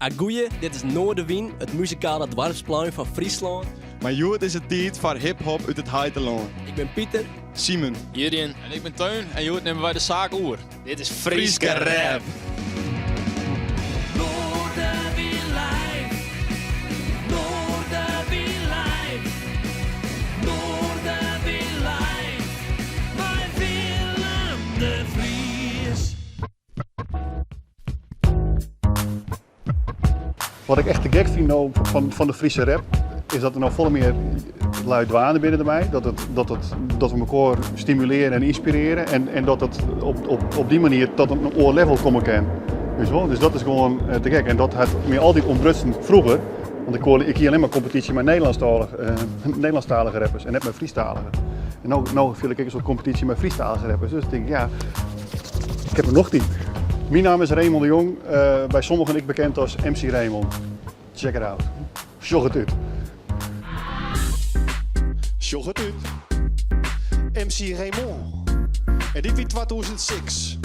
Agoeie, dit is Noorderwien, het muzikale dorpsplein van Friesland. Maar jood is het tijd voor hip-hop uit het Heiterland. Ik ben Pieter. Simon. Jurien. En ik ben Teun. En jood nemen wij de zaak oer. Dit is Frieske Rap. Noorderwien live. Noorderwien live. Noorderwien live. Bij Willem de Vries. Wat ik echt te gek vind nou van de Friese rap, is dat er nou veel meer luid dwanen binnen mij. Dat we elkaar stimuleren en inspireren. En dat het op die manier tot een oorlevel komen kan. Dus dat is gewoon te gek. En dat had me altijd ontbrutst vroeger. Want ik hier alleen maar competitie met Nederlandstalige rappers en net met Friestalige. En nou viel ik een soort competitie met Friestalige rappers. Dus ik denk, ja, ik heb er nog 10. Mijn naam is Raymond de Jong, bij sommigen ik bekend als MC Raymond. Check it out. Sjog het uit. Sjog het uit. MC Raymond. En dit weer 2006.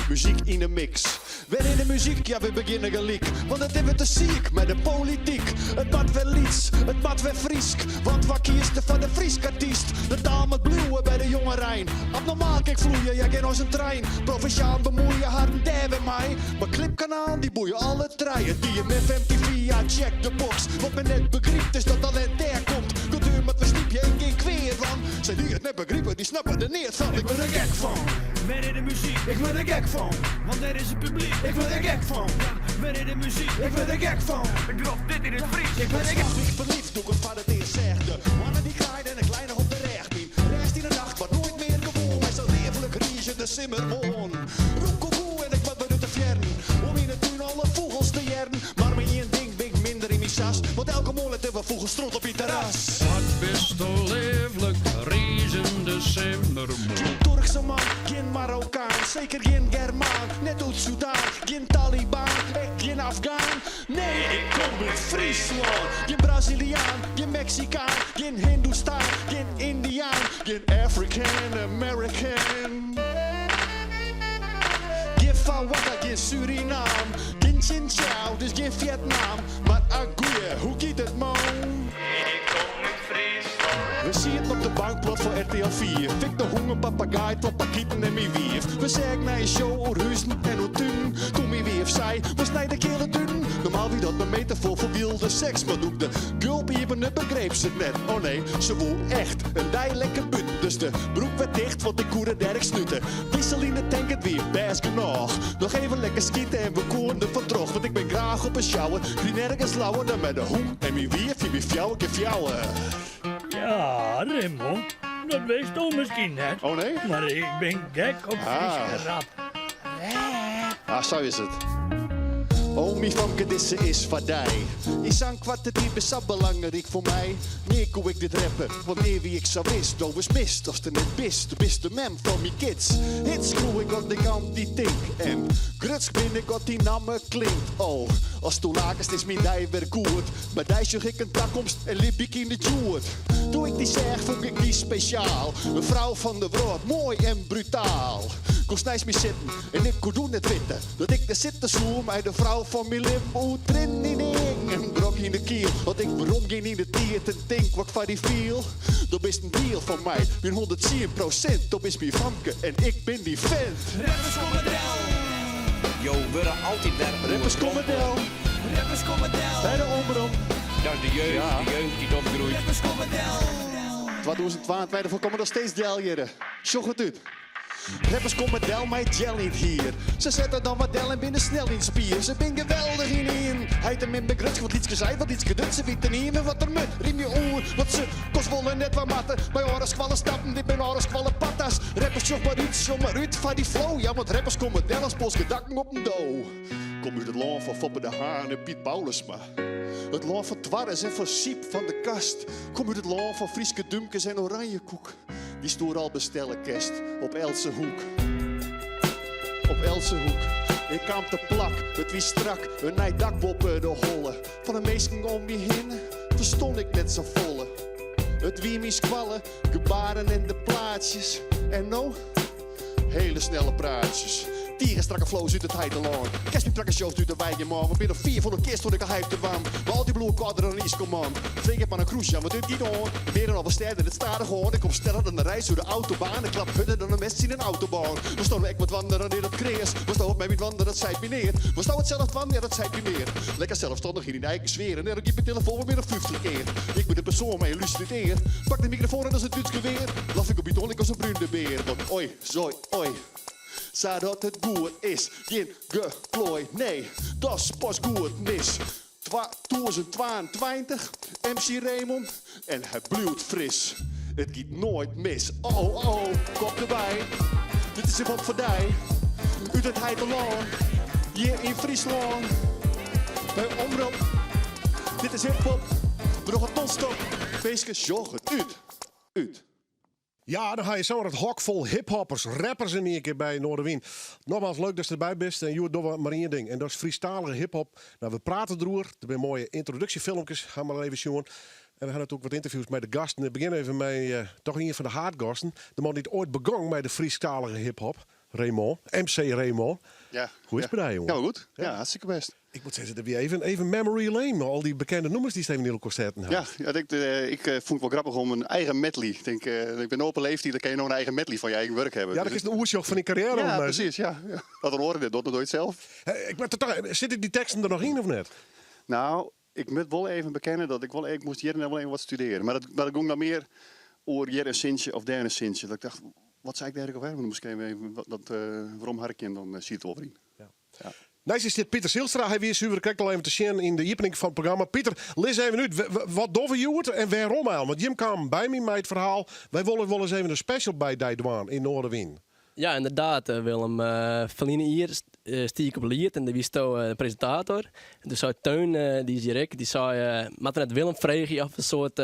Muziek in de mix. Weer in de muziek, ja we beginnen gelijk. Want het hebben we te ziek met de politiek. Het mat weer lieds, het mat weer Friesk. Want wat kiest van de Friesk artiest? De taal met bluwen bij de jonge Rijn. Abnormaal kijk vloeien, jij geen als een trein. Provinciaal bemoeien, harden daar bij mij. Mijn clipkanaal, die boeien alle treien. Die je met MTV, ja check de box. Wat men net begrijpt is dat alleen daar komt. Cultuur met verstiep je en geen kweer van. Zij die het net begrijpen, die snappen er niet van. Ik ben er gek van. Ben in de muziek, ik ben er gek van. Want er is het publiek, ik ben er gek van. Ben in de muziek, ik ben er gek van. Ik drop dit in het Fries, ik ben er gek van. Ik verliefd doe ik het van het eerst zegde. Mannen die graaien en een kleine op de rechtbeen. Rest in de nacht, maar nooit meer gewoon. Hij zal levelijk riechen de simmermoon. Roep koekoe en ik wat uit de fjern. Om in het tuin alle vogels te jern. Maar met één ding ben ik minder in die sas. Want elke morgen hebben we vogels strot op je terras. Wat best zo leeflijk, riezende simmermoon. Geen Turkse man, geen Marokkaan. Zeker geen Germaan, net uit Sudan. Geen Taliban, echt geen Afghaan. Nee, ik kom uit Friesland. Geen Braziliaan, geen Mexicaan. Geen Hindoestaan, geen Indiaan. Geen African American. Geen Fawaka, geen Suriname. Geen Xinjiang, dus geen Vietnam. Maar agoeie, hoe gaat het man? We zien het op de bankplot voor RTL 4. Fik de honger, papagaai, tot pakieten en mijn wief. We zeggen naar een show, Oerhuizen en Oertun. Toen mijn wief zei, we snijden kelen dun. Normaal wie dat een metafoor voor wilde seks. Maar doe de gulp even het begreep ze net. Oh nee, ze woel echt een dij lekker but. Dus de broek werd dicht, want ik koerde derg snutten. Wissel in de tank het weer, best genoeg. Nog even lekker schieten en we koeren van droog. Want ik ben graag op een shower. Geen nergens lauwer dan met de hoen. En mijn wief, je fjouwen, ik fjouwen. Ja, Raymond, dat wees toch misschien net. Oh nee? Maar ik ben gek op Friese rap. Ah, zo is het. Oh, mijn famke, disse is vadij. Die zang kwart die is zo belangrijk voor mij. Meer kon ik dit rappen, want meer wie ik zou wist. Dat was mist, als er net bist. Du bist de mem van mijn kids. Hits groe ik wat ik aan die tink. En gruts bin ik wat die namen klinkt. Oh, als toelakens is mijn dij weer goed. Maar dij zoek ik een takkomst en liep ik in de joert. Doe ik die zeg, vond ik die speciaal. Een vrouw van de woord, mooi en brutaal. Kon snijs me zitten en ik kon doen het witten. Dat ik de zitten sloer, maar de vrouw van mijn lip moet erin in en brok in de kiel. Want ik waarom ging in de tiert en denk wat van die viel. Dat is een deal van mij, min 110%. Dat is mijn famke en ik ben die vent. Rappers Commodel. Yo, we worden altijd weer... Rappers Commodel, Rappers Commodel. bij de omroep. Dat is de jeugd, Ja. die jeugd die opgroeit. Rappers Commodel. 2022 komen nog steeds deljeren. Sjog het uit. Rappers komen del, mij gel niet hier. Ze zetten dan wat del en binnen snel in spier. Ze ben geweldig in. Hij hem in begrutsk, wat iets gezegd, wat iets gedut. Ze weten niet meer wat er moet. Riem je oor, wat ze kost wollen net wat matten. Bij oren kwallen stappen, dit ben oren kwallen patas. Rappers sjog maar uit van die flow. Ja, want rappers komen del als polske dakken op een dough. Kom uit het land van Foppe de Haan en Piet Paulusma. Het land van Twarres en van Siep van de Kast. Kom uit het land van Frieske Dumkes en Oranjekoek. Die stoer al bestellen kerst op Else Hoek. Op Else Hoek. Ik kwam te plak, het wie strak, een nijdakwopper de holle. Van de meesten om me heen, verstond ik net zo volle. Het wie me squallen, gebaren en de plaatjes. En nou, hele snelle praatjes. Tegenstrakke flows uit het Heideland. Kerstpietrakke shows uit de wijk in man. We binnen 400 keer stond ik een hype te warm. Maar al die bloe korder dan iets kom aan. Vreek heb aan een cruise, ja, wat doet die dan? Meer dan al sterren, het staat er gewoon. Ik kom sneller dan de reis door de autobaan. Ik klap hunnen dan de mest in een autobaan. We staan echt met wandelen in het krees. We staan op mij met wandelen, dat zei Pineer. We staan hetzelfde van, ja, dat zei Pineer. Lekker zelfstandig hier in de eigen sfeer. En dan ik mijn telefoon weer meer dan 50 keer. Ik ben de persoon, maar je luistert. Pak de microfoon en als het Duits geweer. Laf ik op je ton, ik als een bruine beer. Want oi, zoi, oi. Zei dat het goed is, geen geplooi, nee, dat is pas goed mis. 2022, MC Raymond en het bloeit fris. Het gaat nooit mis, oh, kop erbij. Dit is hip-hop voor die, uit het Heideland, hier in Friesland. Bij Omroep, dit is hip-hop, we nog een tonstop. Feestje, jog het uit. Ja, dan ga je zo het hok vol hiphoppers, rappers in één keer bij Noorderwien. Nogmaals, leuk dat je erbij bent. En jullie doen maar één ding. En dat is freestalige hiphop. Nou, we praten erover. Er zijn mooie introductiefilmpjes. Gaan we maar even zien. En we gaan natuurlijk wat interviews met de gasten. We beginnen even met toch een van de hardgasten. De man die ooit begon met de freestalige hiphop. Raymond. MC Raymond. Ja. Hoe is het bij jou, jongen? Ja, goed. Ja, hartstikke best. Ik moet zeggen, dat we even memory lane. Maar al die bekende nummers die Steven Niel concerten had. Ja, ik vond het wel grappig om een eigen medley. Ik denk, ik ben open leeftijd, dan kan je nog een eigen medley van je eigen werk hebben. Ja, dat is de oersjoch van die carrière. Ja, precies, ja. Dat dan horen dit, dat doe je het zelf. Zitten die teksten er nog in of net? Nou, ik moet wel even bekennen dat ik moest hier en wel even wat studeren. Maar dat ging dan meer over hier een sintje of daar een sintje. Dat ik dacht, wat zei ik daar ook alweer? Dan moest ik even, waarom had ik je dan ziet het over in. Ja. Nice is dit Pieter Zilstra. Hij weer zuiver kijkt al even te zien in de opening van het programma. Pieter, lees even uit. Wat doen we het en waarom eigenlijk? Want Jim kwam bij me met het verhaal. Wij willen wel eens even een special bij Dijdoan in Noorderwien. Ja, inderdaad, Willem. Verliezen hier stier ik op lied en wie stond de presentator. En toen zei Teun, die is direct, die zei, maar net Willem vreeg je of een soort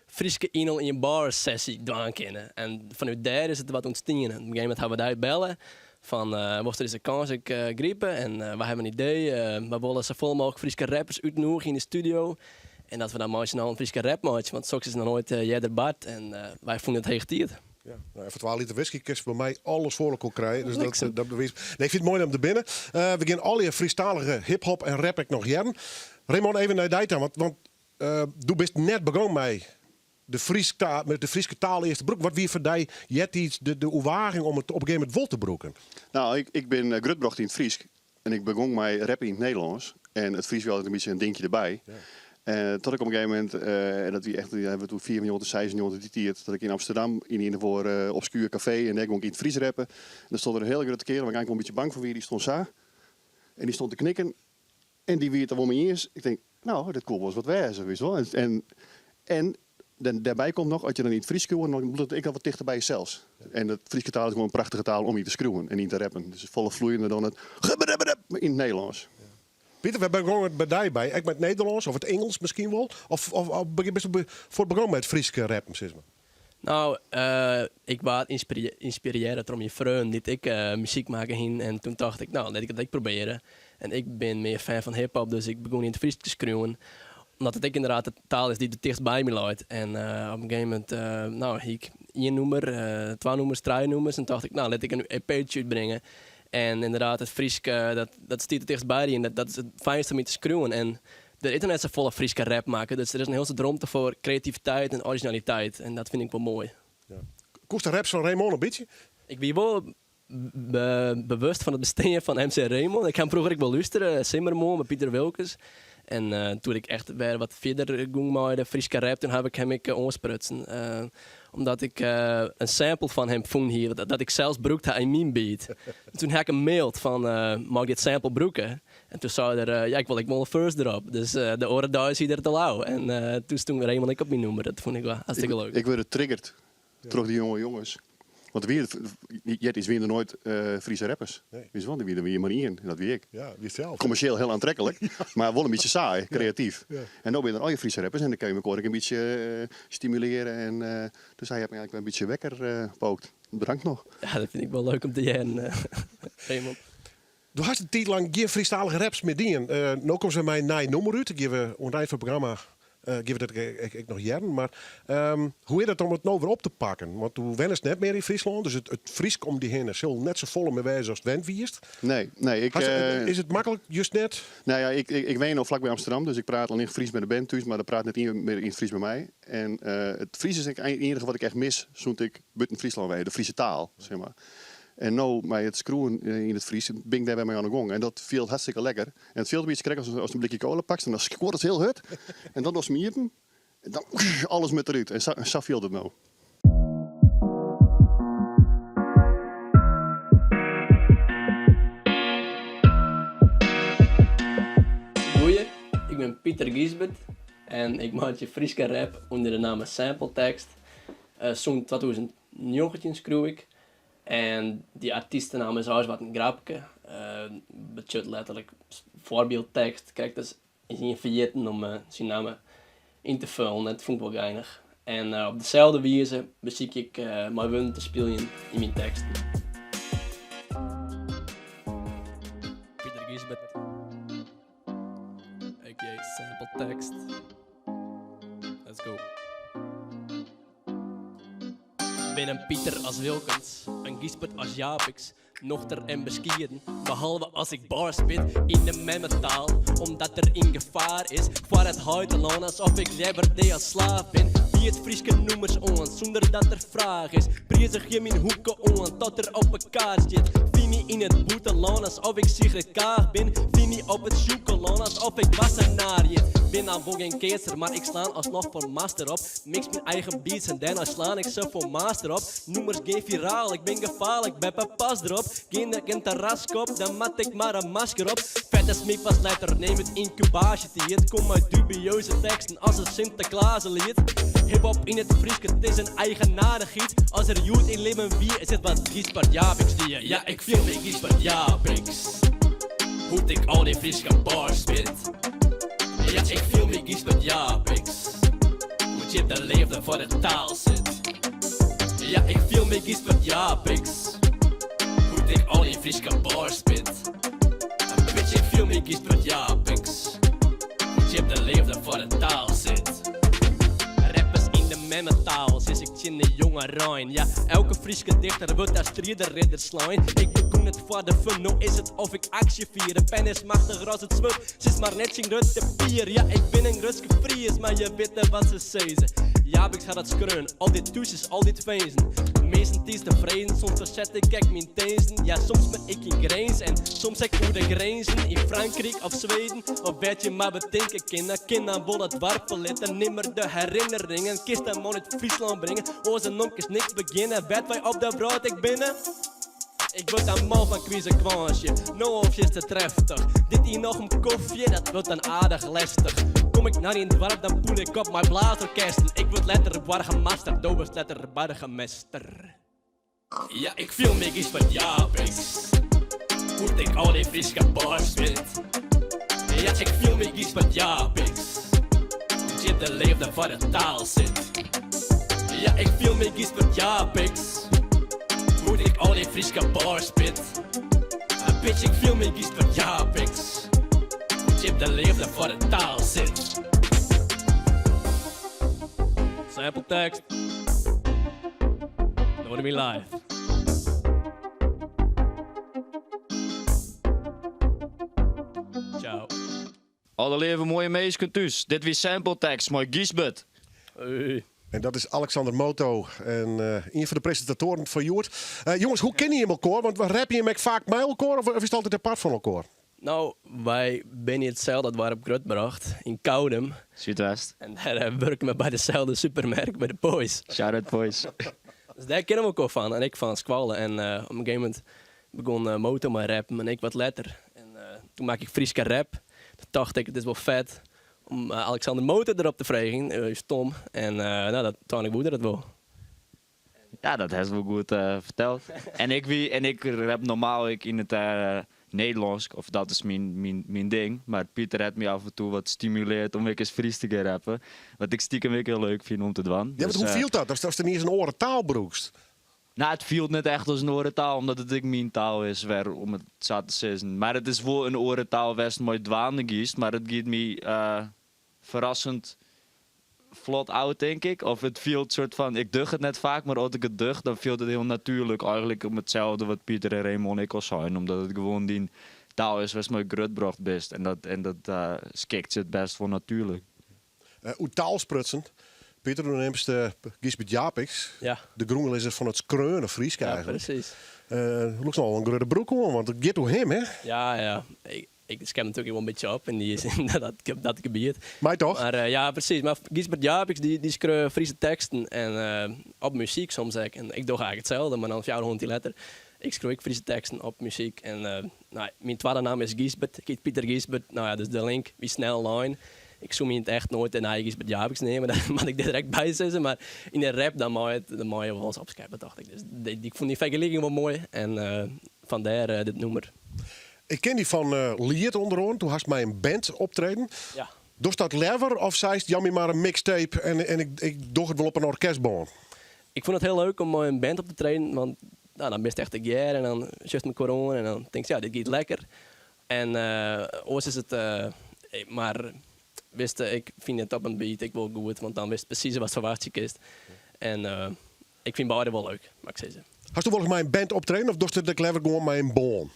Frieske inel in een bar sessie doen kunnen. En vanuit daar is het wat ontstaan. En op een gegeven moment hebben we daar bellen. Van, was er eens een kans griepen en we hebben een idee. We willen zoveel mogelijk Frieske rappers uitnodigen in de studio. En dat we dan maar snel een Frieske rap maken, want soms is nog nooit jij bad. En wij vonden het heel getierd. Ja, nou, even 12 liter whisky kun je bij mij alles voor elkaar krijgen. Dus dat bewijst. Nee, ik vind het mooi om te binnen. We gaan al je freestalige hip-hop en rap ik nog jaren. Raymond, even naar die want du bent net begonnen met de Frieske taal eerste broek. Wat wie voor die jet iets de oerwaging om het op een gegeven moment vol te broeken? Nou, ik ben grutbracht in het Friesk. En ik begon met rappen in het Nederlands. En het Fries wel altijd een beetje een dingetje erbij. Ja. Tot ik op een gegeven moment, en dat hebben we toen 4 miljoen, 6 miljoen getiteerd, dat ik in Amsterdam in een voor obscuur café en daar kon ik in het Fries rappen. En dan stond er een hele grote kerel, waar ik eigenlijk wel een beetje bang voor wie, die stond zo. En die stond te knikken. En die weet er wel mee is. Ik denk, nou, dit klopt wel eens wat wijzer, weet je wel. En daarbij komt nog, als je dan in het Fries kunt, dan moet ik dat wat dichter bij jezelf. En het Frieske taal is gewoon een prachtige taal om hier te schreeuwen en niet te rappen. Dus volle vloeiende dan het in het Nederlands. Pieter, we hebben gewoon bij die bij. Ik met het Nederlands of het Engels misschien wel. Of best voor het begon met het Frieske rappen, zeg maar. Nou, ik was inspireren door je vriend dat ik muziek maken ging. En toen dacht ik, nou, laat ik het proberen. En ik ben meer fan van hip-hop, dus ik begon in het Fries te schreeuwen. Omdat het inderdaad de taal is die het dichtst bij me ligt. En op een gegeven moment, nou, ik 1 nummer, 2 nummers, 3 nummers. En dacht ik, nou, laat ik een EP'tje uitbrengen. En inderdaad, het Frieske, dat stiet het dichtst bij die. En dat is het fijnste om te schreeuwen. En de internet is een volle Frieske rap maken. Dus er is een heel droomte voor creativiteit en originaliteit. En dat vind ik wel mooi. Ja. Koest de raps van Raymond een beetje? Ik ben wel bewust van het bestaan van MC Raymond. Ik ga vroeger wel luisteren, Simmermoon met Pieter Wilkes. En toen ik echt weer wat verder ging met de Frieske rap, toen heb ik hem aansprutsen. Omdat ik een sample van hem vond hier, dat ik zelfs broekte in mijn beat. Toen heb ik een mail van, mag ik dit sample broeken? En toen zei er, ja, ik wil een first erop. Dus de oren daar is hier te lauw. En toen stond Raymond ik op mijn nummer. Dat vond ik wel hartstikke leuk. Ik werd getriggerd door die jonge jongens. Want Jet is weer nooit Friese rappers. Nee. Weet je wel, die weer maar niet in. Dat weet ik. Ja, wie zelf. Commercieel heel aantrekkelijk, maar wel een beetje saai, creatief. Ja. Ja. En dan ben je dan al je Friese rappers en dan kan je elkaar ook een beetje stimuleren. En dus hij heeft me eigenlijk een beetje wekker pookt. Bedankt nog. Ja, dat vind ik wel leuk om te jaren. Raymond. Du hast een tijd lang geen freestalige raps meer dienen. Nu komen ze mij naar nummer uit. Ik geef aan het eind van het programma Geef dat ik nog jaren. Maar hoe is het om het nou weer op te pakken? Want toen wennen het net meer in Friesland. Dus het Friesk om die heen zal net zo vol mee wijzen als het wend wiest. Nee. Is het makkelijk, just net? Nou ja, ik woon al vlakbij Amsterdam, dus ik praat alleen Fries met de band thuis, maar dat praat net meer in het Fries met mij. En het Fries is het enige wat ik echt mis, toen ik buiten Friesland weet, de Friese taal, zeg maar. En nou, met het screwen in het Fries, ben ik daarbij mee aan de gang. En dat viel hartstikke lekker. En het viel een beetje krek als een blikje kolen pakt, en dan squort het heel hard. En dan was miepen, en dan alles met eruit. En zo viel het nou. Goeie, ik ben Pieter Giesbert en ik maak je Frieske rap onder de naam Sample Text. Zo'n 2019 schreef ik. En die artiestennaam is als wat een grapje. Beetje letterlijk voorbeeldtekst. Kijk, dus is niet vergeten om zijn naam in te vullen. Dat vond ik wel geinig. En op dezelfde wijze beziek ik mijn wun te spelen in mijn teksten. Pieter Giesbert. A.k.a. Sample Text. Let's go. Ben een Pieter als Wilkens, een Giesbert als Japix, Nochter en beskieden, behalve als ik bars spit in de memmetaal, omdat er in gevaar is voor het huitenloon, alsof ik liever als slaaf ben. Wie het Frieske noemers on, zonder dat er vraag is, prijzig je mijn hoeken on, tot er op elkaar zit. Wie me in het boeteloon, alsof ik Sigrid Kaag ben, wie me op het zoekeloon, alsof ik wassenaar zit. Ben aan voor geen keeser, maar ik slaan alsnog voor master op. Mix mijn eigen beats en daarna slaan ik ze voor master op. Noemers geen viraal, ik ben gevaarlijk, beppe pas erop. Geen terraskop, dan mat ik maar een masker op. Vette smik was letter, neem het incubatietijd. Kom uit dubieuze teksten als een Sinterklaaslied. Hip-hop in het Friesk, het is een eigenaardigheid. Als er youth in leven wie is het wat Giesbert Japix die je. Ja, ik viel met Giesbert Japix. Hoe ik al die Frieske bars spit. Ja, ik viel met Giesbert Japix. Hoe je de leefde voor de taal zit. Ja, ik viel met Giesbert Japix. Hoe ik al die Frieske bars spit. Bitch, ik viel met Giesbert Japix. Hoe je de leefde voor de taal zit. Rappers in de memmetaal, sinds ik in de jonge Rijn. Ja, elke Frieske dichter wordt als ridder slaan. Ik bedoel het voor de fun, nou is het of ik actie vier. De pen is machtiger als het zwart, ze is maar net geen Rutte pier. Ja, ik ben een Ruske Fries, maar je weet wat ze zeggen. Ja, ik ga dat skreun, al dit toesjes, al dit feesten. Meestal is tevreden, soms verzet ik mijn tezen. Ja, soms ben ik in grens en soms ik hoe de grenzen. In Frankrijk of Zweden, of weet je maar bedenken kinderen wil het warpelen en nimmer de herinneringen. Kist hem man uit Friesland brengen, onze nonkers niks beginnen. Weet wij op de brood ik binnen? Ik word een man van kwijze kwansje, no of is te treftig. Dit hier nog een koffie, dat wordt een aardig lastig. Kom ik naar in het dorp, dan poel ik op mijn blaasorkesten. Ik word letterlijk wargemaster, Dobers letterlijk burgemeester. Ja, ik viel me Giesbert Japix. Hoe ik al die Frieske bars spit. Ja, ik viel me Giesbert Japix. Hoe je de leefde voor de taal zit. Ja, ik viel me Giesbert Japix. Hoe ik al die Frieske bars spit. Bitch, ik viel me Giesbert Japix. Hoe je de leefde voor de taal zit. Sample tekst. Noord me live. Ciao. Alle leven mooie meisjes thuis. Dit wie sample tekst, mooi Giesbert. Hey. En dat is Alexander Moto. En een van de presentatoren van Joert. Jongens, hoe ken je hem elkaar? Want rap je hem vaak met elkaar of is het altijd apart van elkaar? Nou, wij zijn in hetzelfde dorp Grutbracht, in Koudem. Zuidwest. En daar werken we bij dezelfde supermarkt, bij de Boys. Shout-out boys. Dus daar kennen we elkaar van. En ik van Squallen. En op een gegeven moment begon Moto maar rappen en ik wat later. En toen maak ik Frieske rap. Toen dacht ik, het is wel vet om Alexander Moto erop te vragen. Stom. En nou, dat toon ik dat wel. Ja, dat heeft wel goed verteld. en ik rap normaal in het Nederlands, of dat is mijn ding. Maar Pieter heeft me af en toe wat stimuleert om eens Fries te gaan rappen. Wat ik stiekem heel leuk vind om te doen. Ja, dus, hoe viel dat? Als er niet eens een oren taal broekst. Nou, het viel net echt als een orentaal, omdat het ook mijn taal is, om het zo te zeggen. Maar het is wel een orentaal west mooi dwaande giest, maar het gaat me verrassend vlot oud, denk ik. Of het viel het soort van, ik dug het net vaak, maar als ik het dug, dan viel het heel natuurlijk. Eigenlijk om hetzelfde wat Pieter en Raymond ik al zijn. Omdat het gewoon die taal is waar je grutbracht best. En dat skikt het best voor natuurlijk. Hoe taalsprutsen. Pieter, toen neemt Gisbert Japix. Ja. De groenel is van het skreune Fries Ja, eigenlijk. precies. Looks nog wel een grote broek hoor, want het gaat door hem, hè? Ja. Ik scherm natuurlijk wel een beetje op in dat gebied. Maar toch? Maar ja, precies. Maar Gisbert Japix die schreef Friese teksten en op muziek soms ook. En ik doe eigenlijk hetzelfde, maar dan 400 letter. Ik schreef ook Friese teksten op muziek. En mijn tweede naam is Gisbert. Ik heet Pieter Gisbert. Nou ja, dus de link, wie snel line. Ik zou me in het echt nooit een eigen Gisbert Japix nemen, daar moet ik direct bij zeggen. Maar in de rap, dan moet je wel eens opscheppen, dacht ik. Dus ik vond die vergelijking wel mooi. En vandaar dit nummer. Ik ken die van Liet onderhoorn. Toen had mij een band optreden. Ja. Dus dat lever of zei het, jammer maar een mixtape en ik doe het wel op een orkestbaan? Ik vond het heel leuk om een band op te treden, want dan best echt een jaar en dan just met corona en dan denk je, ja, dit gaat lekker. En ooit is het, maar wist ik vind het op een beat ik wel goed, want dan wist precies wat verwacht je kist. En ik vind beide wel leuk, mag ik zeggen. Hast du wel eens mijn band optreden of doe je het lever gewoon met een baan?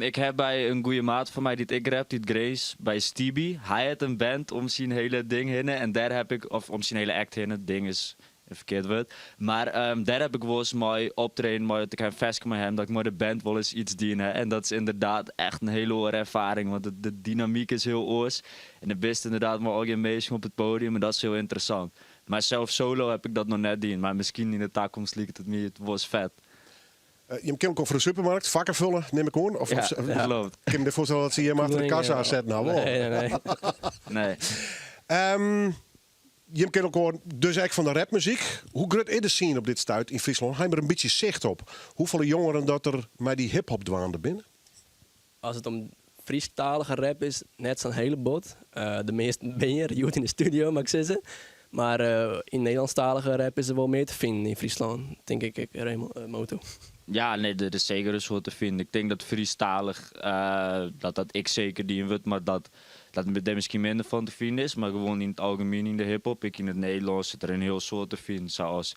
Ik heb bij een goede maat van mij die ik rap, die Grace, bij Stevie. Hij had een band om zijn hele ding heen en daar heb ik, of om zijn hele act heen, het ding is een verkeerd woord. Maar daar heb ik wel eens mooi optreden, mooi dat ik een festje met hem, dat ik maar de band wel eens iets dienen. En dat is inderdaad echt een hele hoge ervaring, want de dynamiek is heel oors. En de best inderdaad maar ook een meisje op het podium en dat is heel interessant. Maar zelf solo heb ik dat nog net dien, maar misschien in de toekomst liegt het me, het was vet. Je kan ook voor de supermarkt vakken vullen, neem ik hoor. Of klopt. Ik kan me voorstellen dat ze hier maar achter de kassa zetten. Nou, wel. Nee. Je kan ook horen, dus eigenlijk van de rapmuziek. Hoe groot is de scene op dit stuit in Friesland? Hij er een beetje zicht op. Hoeveel jongeren dat er met die hip-hop dwaande binnen? Als het om Friestalige rap is, net zo'n hele bot. De meeste ben je in de studio, mag ik zeggen. Maar in Nederlandstalige rap is er wel meer te vinden in Friesland, denk ik, Moto. Ja, nee, er is zeker een soort te vinden. Ik denk dat Friestalig, dat ik zeker die in word, maar dat er misschien minder van te vinden is. Maar gewoon in het algemeen in de hip-hop, ik in het Nederlands zit er een heel soort te vinden. Zoals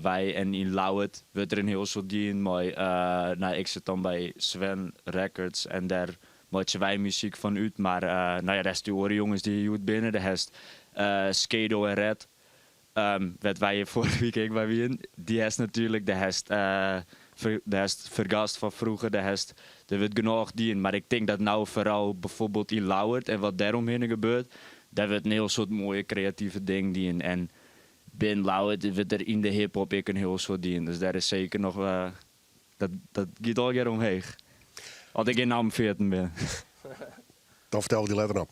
wij en in Lauwert wordt er een heel soort die in. Maar ik zit dan bij Sven Records en daar maken wij muziek van uit. Maar daar is de oren jongens die je binnen, de rest Skedo en Red. Wat wij vorige week ook bij wie die is natuurlijk de hest vergast van vroeger, er wordt genoeg die in. Maar ik denk dat nou vooral bijvoorbeeld in Lauwert en wat daaromheen gebeurt, daar wordt een heel soort mooie creatieve ding die in. En binnen Lauwert wordt er in de hip-hop een heel soort die in. Dus daar is zeker nog, dat gaat al keer omheen. Als ik in Am 14 ben. Dan vertel ik die letter op.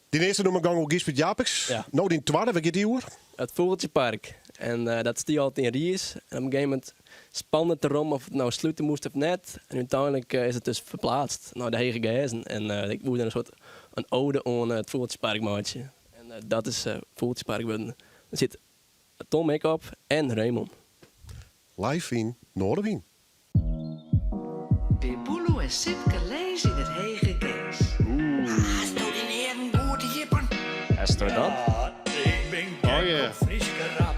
Die eerste noem ik gang op Gisbert Japix. Ja. Nou, die tweede, wat gaat die hoor? Het Vogeltjepark. En dat is die altijd in Ries. En op een gegeven moment spannend erom of het nou sluiten moest of net. En uiteindelijk is het dus verplaatst naar de Hege Gezen. En ik moet een soort een ode aan het Vogeltjepark maatje. En dat is Vogeltjepark. Er zit Tom ik op en Raymond. Live in Noorderwien. De Boelo en Sipke lezen in het Hege Gees. Is nou die heren goed te jippen? Is er dat? Ja, ik ben gek op Frieske rap.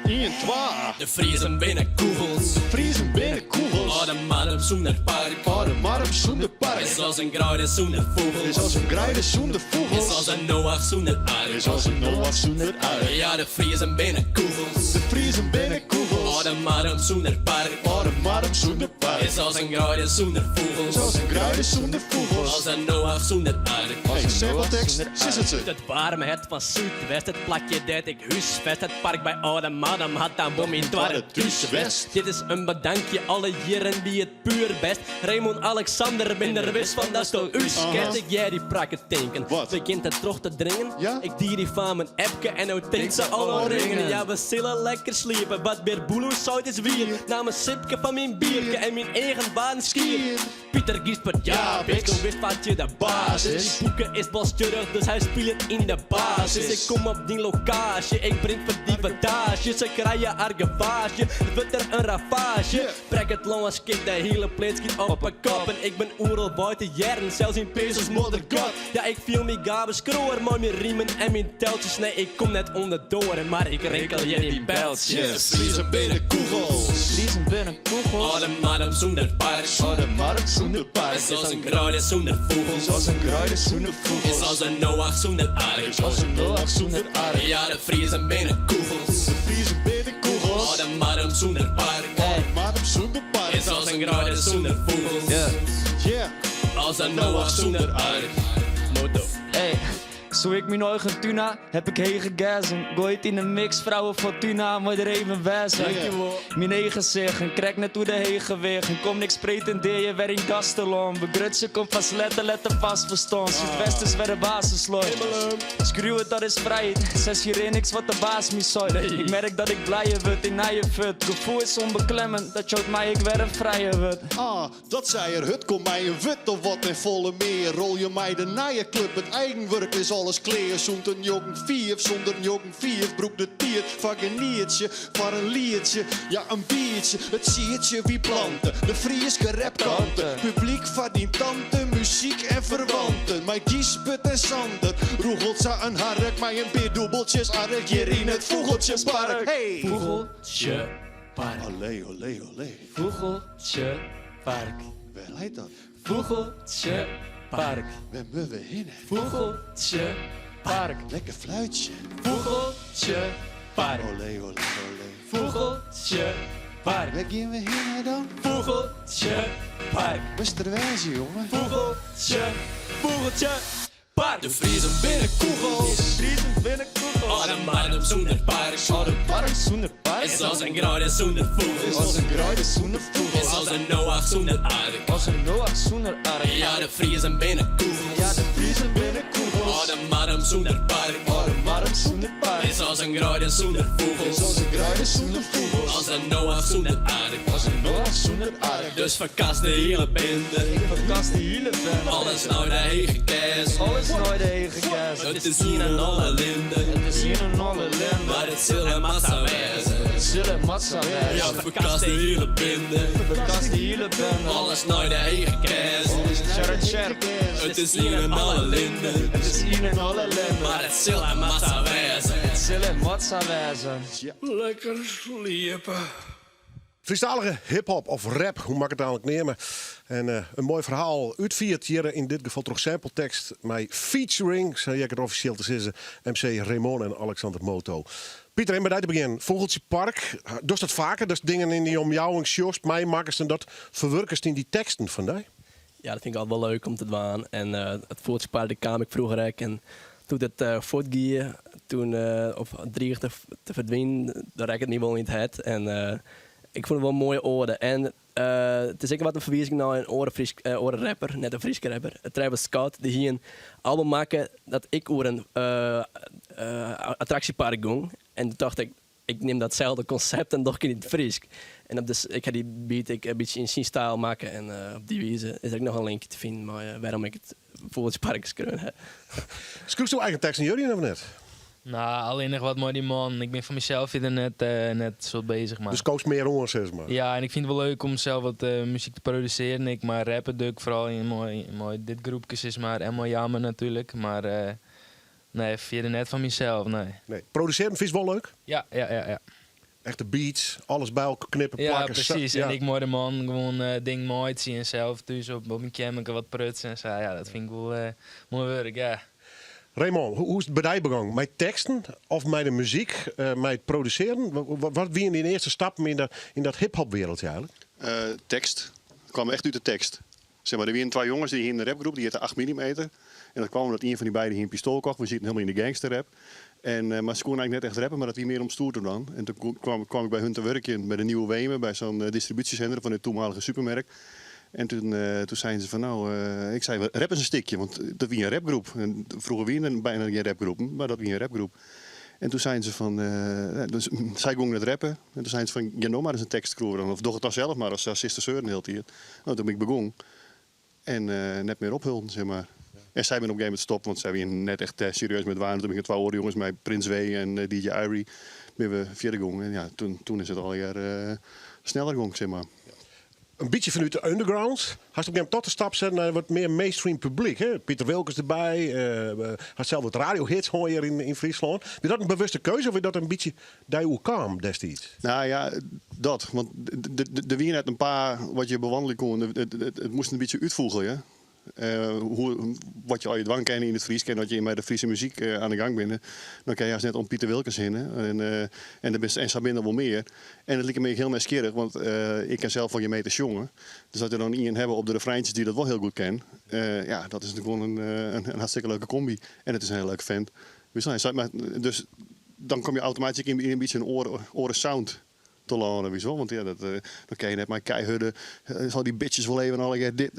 1, 2. De Friesen binnen kogels. Friesen binnen kogels. Oh, de man zonder park. Oh, de marm zonder park. Is als een graude zonder vogels. Is als een grijde zonder Is als vogels. een Noach zonder aarde. Is als een Noach zonder aarde. Ja, de Friesen binnen kogels. De Friesen binnen Oh, kogels. de man zonder park. Oh, de marm zonder park. Is als een graude zonder Is vogels. als een grijde zonder vogels. Als een Noach zonder aarde. Als een simpeltekst, is het ze. Het warme hert van Zuidwest, het plakje dat ik huisvest. Het park bij Oude Madam had dan bom in het Thuiswest. Dit is een bedankje alle jaren wie het puur best. Raymond Alexander ben er wist van dat is toch uw kerst. Ik jij die prakken tanken. Wat? Begint het toch te dringen? Ja? Ik die van mijn appke en nou denkt ze al ringen. Ja, we zullen lekker sliepen. Wat meer boeloe zout is weer. Namens sipke van mijn bierke en mijn eigen baan skiën. Pieter Giesbert, ja, bitch, toen wist wat je de baas is. Boeken is pas terug, dus hij speelt in de basis. Ik kom op die locatie, ik breng voor die vadage. Ze krijgen argevage, het wordt er een ravage. Prek het long als ik de hele plate schiet op een kop. En ik ben oerl buiten jaren, zelfs in pesos mother god. Ja, ik viel mijn gaven scroer, maar mijn riemen en mijn teltjes. Nee, ik kom net onderdoor, maar ik rekel je die beltjes. Vriezen binnen kogels. Vriezen binnen kogels. Oh, de madam zonder park. Oh, de markt zonder paard. Zoals een kruiden zonder vogels. Zoals een kruiden zonder vogels. Zoals een Noach zonder aardig. Zoals een Noach zonder aardig. Ja, de vriezen binnen kogels. De vriezen binnen kogels. Oh, de madam zonder park. Madam zonder paard. Zoals een kruiden zonder vogels. Yeah. Als een Noach zonder aardig. Moto. Hey, zo ik mijn eigen tuna, heb ik heen gegazen. Gooit in een mix, vrouwen Fortuna, maar er even wijzen. Mijn eigen zeggen, krijg net hoe de heen gewegen. Kom niks pretendeer je weer in Castellon. Begrutsen komt vast letten vast verstaan. Zuidwesters weer de basis loopt. Screwen dat is vrijheid, 6 jaar niks wat de baas me zei. Ik merk dat ik blijer word in je fut. Gevoel is onbeklemmend, dat jouwt mij ik weer een vrije word. Ah, dat zei er, het komt mij een wit of wat in volle meer. Rol je mij de club, het eigenwerk is alles kleer. Zonder een joggen 4, zonder een joggen 4. Broek de tiert, vak een niertje, van een liertje. Ja, een biertje, het siertje wie planten. De Frieske rapkanten, publiek verdient tante, muziek en verwanten. Mijn Giesbert en Sander, roegelt ze een hark. Mij een beerdubbeltjes ark, hier in het Vogeltjespark. Hey! Vogeltje park. Olé, olé, olé. Vogeltje park. Waar leidt dat? Vogeltje park. Waar moeten we heen? Vogeltje park. Lekker fluitje. Vogeltje park. Olé, olé, olé. Vogeltje park. Waar gaan we heen dan? Vogeltje park. Westerwijze, jongen. Vogeltje park. De vriezen binnen kogels. Vriezen binnen kogels. Oh, de madam zonder park. Oh, de park zonder paard. Is als een kruiden zonder vogels. Als een kruiden zonder Is vogels. als een Noach zonder aardig. Als een Noach zonder aardig. Ja, de vriezen binnen kogels. Ja, de vriezen binnen Oh, kogels. de madam zonder park. Oh, de marm zonder paard. Is als een kruiden zonder vogels. Als een kruiden zonder vogels. Als een Noach zonder aardig. Als een Noach zonder aardig. Dus verkast de hele bende. Ik verkast de hele band. Alles nou de eigen kaas. Alles nooit heen gegaasd. Het is hier een alle linden. Het is hier een alle lende. Maar het zal een massa wezen. Zullen massa wijzen. Ja, verkast de hele bende. Verkast de hele band. Alles nou de eigen kaas. Shark. Het is hier een alle linden. Het is hier een alle lende. Maar het zal een massa wezen. Het zullen massa wijzen. Lekker sliepen. Freestylige hip-hop of rap, hoe mag ik het eigenlijk nemen? En een mooi verhaal uitviert hier in dit geval toch sampletekst. Mijn featuring, zei ik het officieel te zeggen, MC Raymond en Alexander Moto. Pieter, en bij te beginnen, Vogeltje Park, doe dat vaker? Dat is dingen in die om jou en shows, mij maken en dat verwerkst in die teksten van die? Ja, dat vind ik altijd wel leuk om te doen. En het Vogeltjespark kwam ik vroeger ook. En toen het voortging, toen of dreigde te verdwijnen, daar raak ik het niet wel in het het. En ik vond het wel een mooie orde. En het is zeker wat een verwijzing naar een orenrapper, net een Frieske rapper. Travis Scott, die hier een album maken dat ik over een attractiepark ging. En toen dacht ik neem datzelfde concept en toch in het Friesk. En dus, ik ga die beat een beetje in zijn stijl maken. En op die wijze is er nog een linkje te vinden. Maar waarom ik het Vogeltjespark geschreven heb. Schreef je eigen tekst in jullie of net? Nou, alleen nog wat maar die man. Ik ben van mezelf weer net zo bezig. Maar. Dus koos meer hoor, zeg maar. Ja, en ik vind het wel leuk om zelf wat muziek te produceren. Ik maar rappen duk, vooral in mooi dit groepjes is maar helemaal jammer natuurlijk. Maar nee, verder net van mezelf, nee. Produceren vind je wel leuk? Ja. Echte beats, alles bij elkaar knippen, Ja, plakken. precies. Ja. En ik moet de man gewoon ding mooi zien en zelf dus op mijn camera wat prutsen en zo. Ja, dat vind ik wel mooi werk, ja. Raymond, hoe is het bij jou begonnen? Met teksten of met de muziek, met het produceren? Wat wie in de eerste stap in dat hip-hop wereldje eigenlijk? Tekst. Het kwam echt uit de tekst. Zeg maar, er waren 2 jongens die hier in de rapgroep, die heten 8 mm. En dat kwam omdat een van die beiden hier een pistool kocht. We zitten helemaal in de gangsterrap. Maar ze konden eigenlijk net echt rappen, maar dat wie meer om stoer te doen. En toen kwam ik bij hun te werken bij de Nieuwe Wemen, bij zo'n distributiecentrum van het toenmalige supermerk. En toen zeiden ze van ik zei, rap is een stikje, want dat was een rapgroep. En vroeger wie bijna geen rapgroep, maar dat was een rapgroep. En toen zeiden ze van, dus, zij gingen het rappen. En toen zeiden ze van, ja, nou maar eens een tekst schrijven. Of doch het dan zelf maar als sister zeuren de hele tijd. Nou, toen ben ik begonnen. En net meer ophulden, zeg maar. En zij ben op een gegeven moment gestopt, want zij waren net echt serieus met waren. Toen ben ik 2 oren jongens met Prins W en DJ Irie. Ben we verder gegaan. En ja, toen is het alweer sneller gegaan, zeg maar. Een beetje vanuit de underground. Had je op een tot de stap zetten naar wat meer mainstream publiek. Hè? Pieter Wilkens erbij. Had zelf wat radiohits hoor hier in Friesland. Is dat een bewuste keuze of is dat een beetje daar kwam destijds? Nou ja, dat. Want er waren net een paar wat je bewandelen kon. Het moest een beetje uitvoegen. Ja? Wat je al je dwang kennen in het Fries kent, dat je met de Friese muziek aan de gang bent. Dan kan je juist net om Pieter Wilkens heen. En zo binnen wel meer. En het liep me heel nieuwsgierig, want ik ken zelf van je meters jongen. Dus dat er dan iemand hebben op de refreintjes die dat wel heel goed ken. Ja, dat is gewoon een hartstikke leuke combi. En het is een heel leuke vent. Dus dan kom je automatisch in een beetje een oren sound te landen, wieso? Want ja, dan kan je net maar keihudden. Zal die bitches wel even al dit.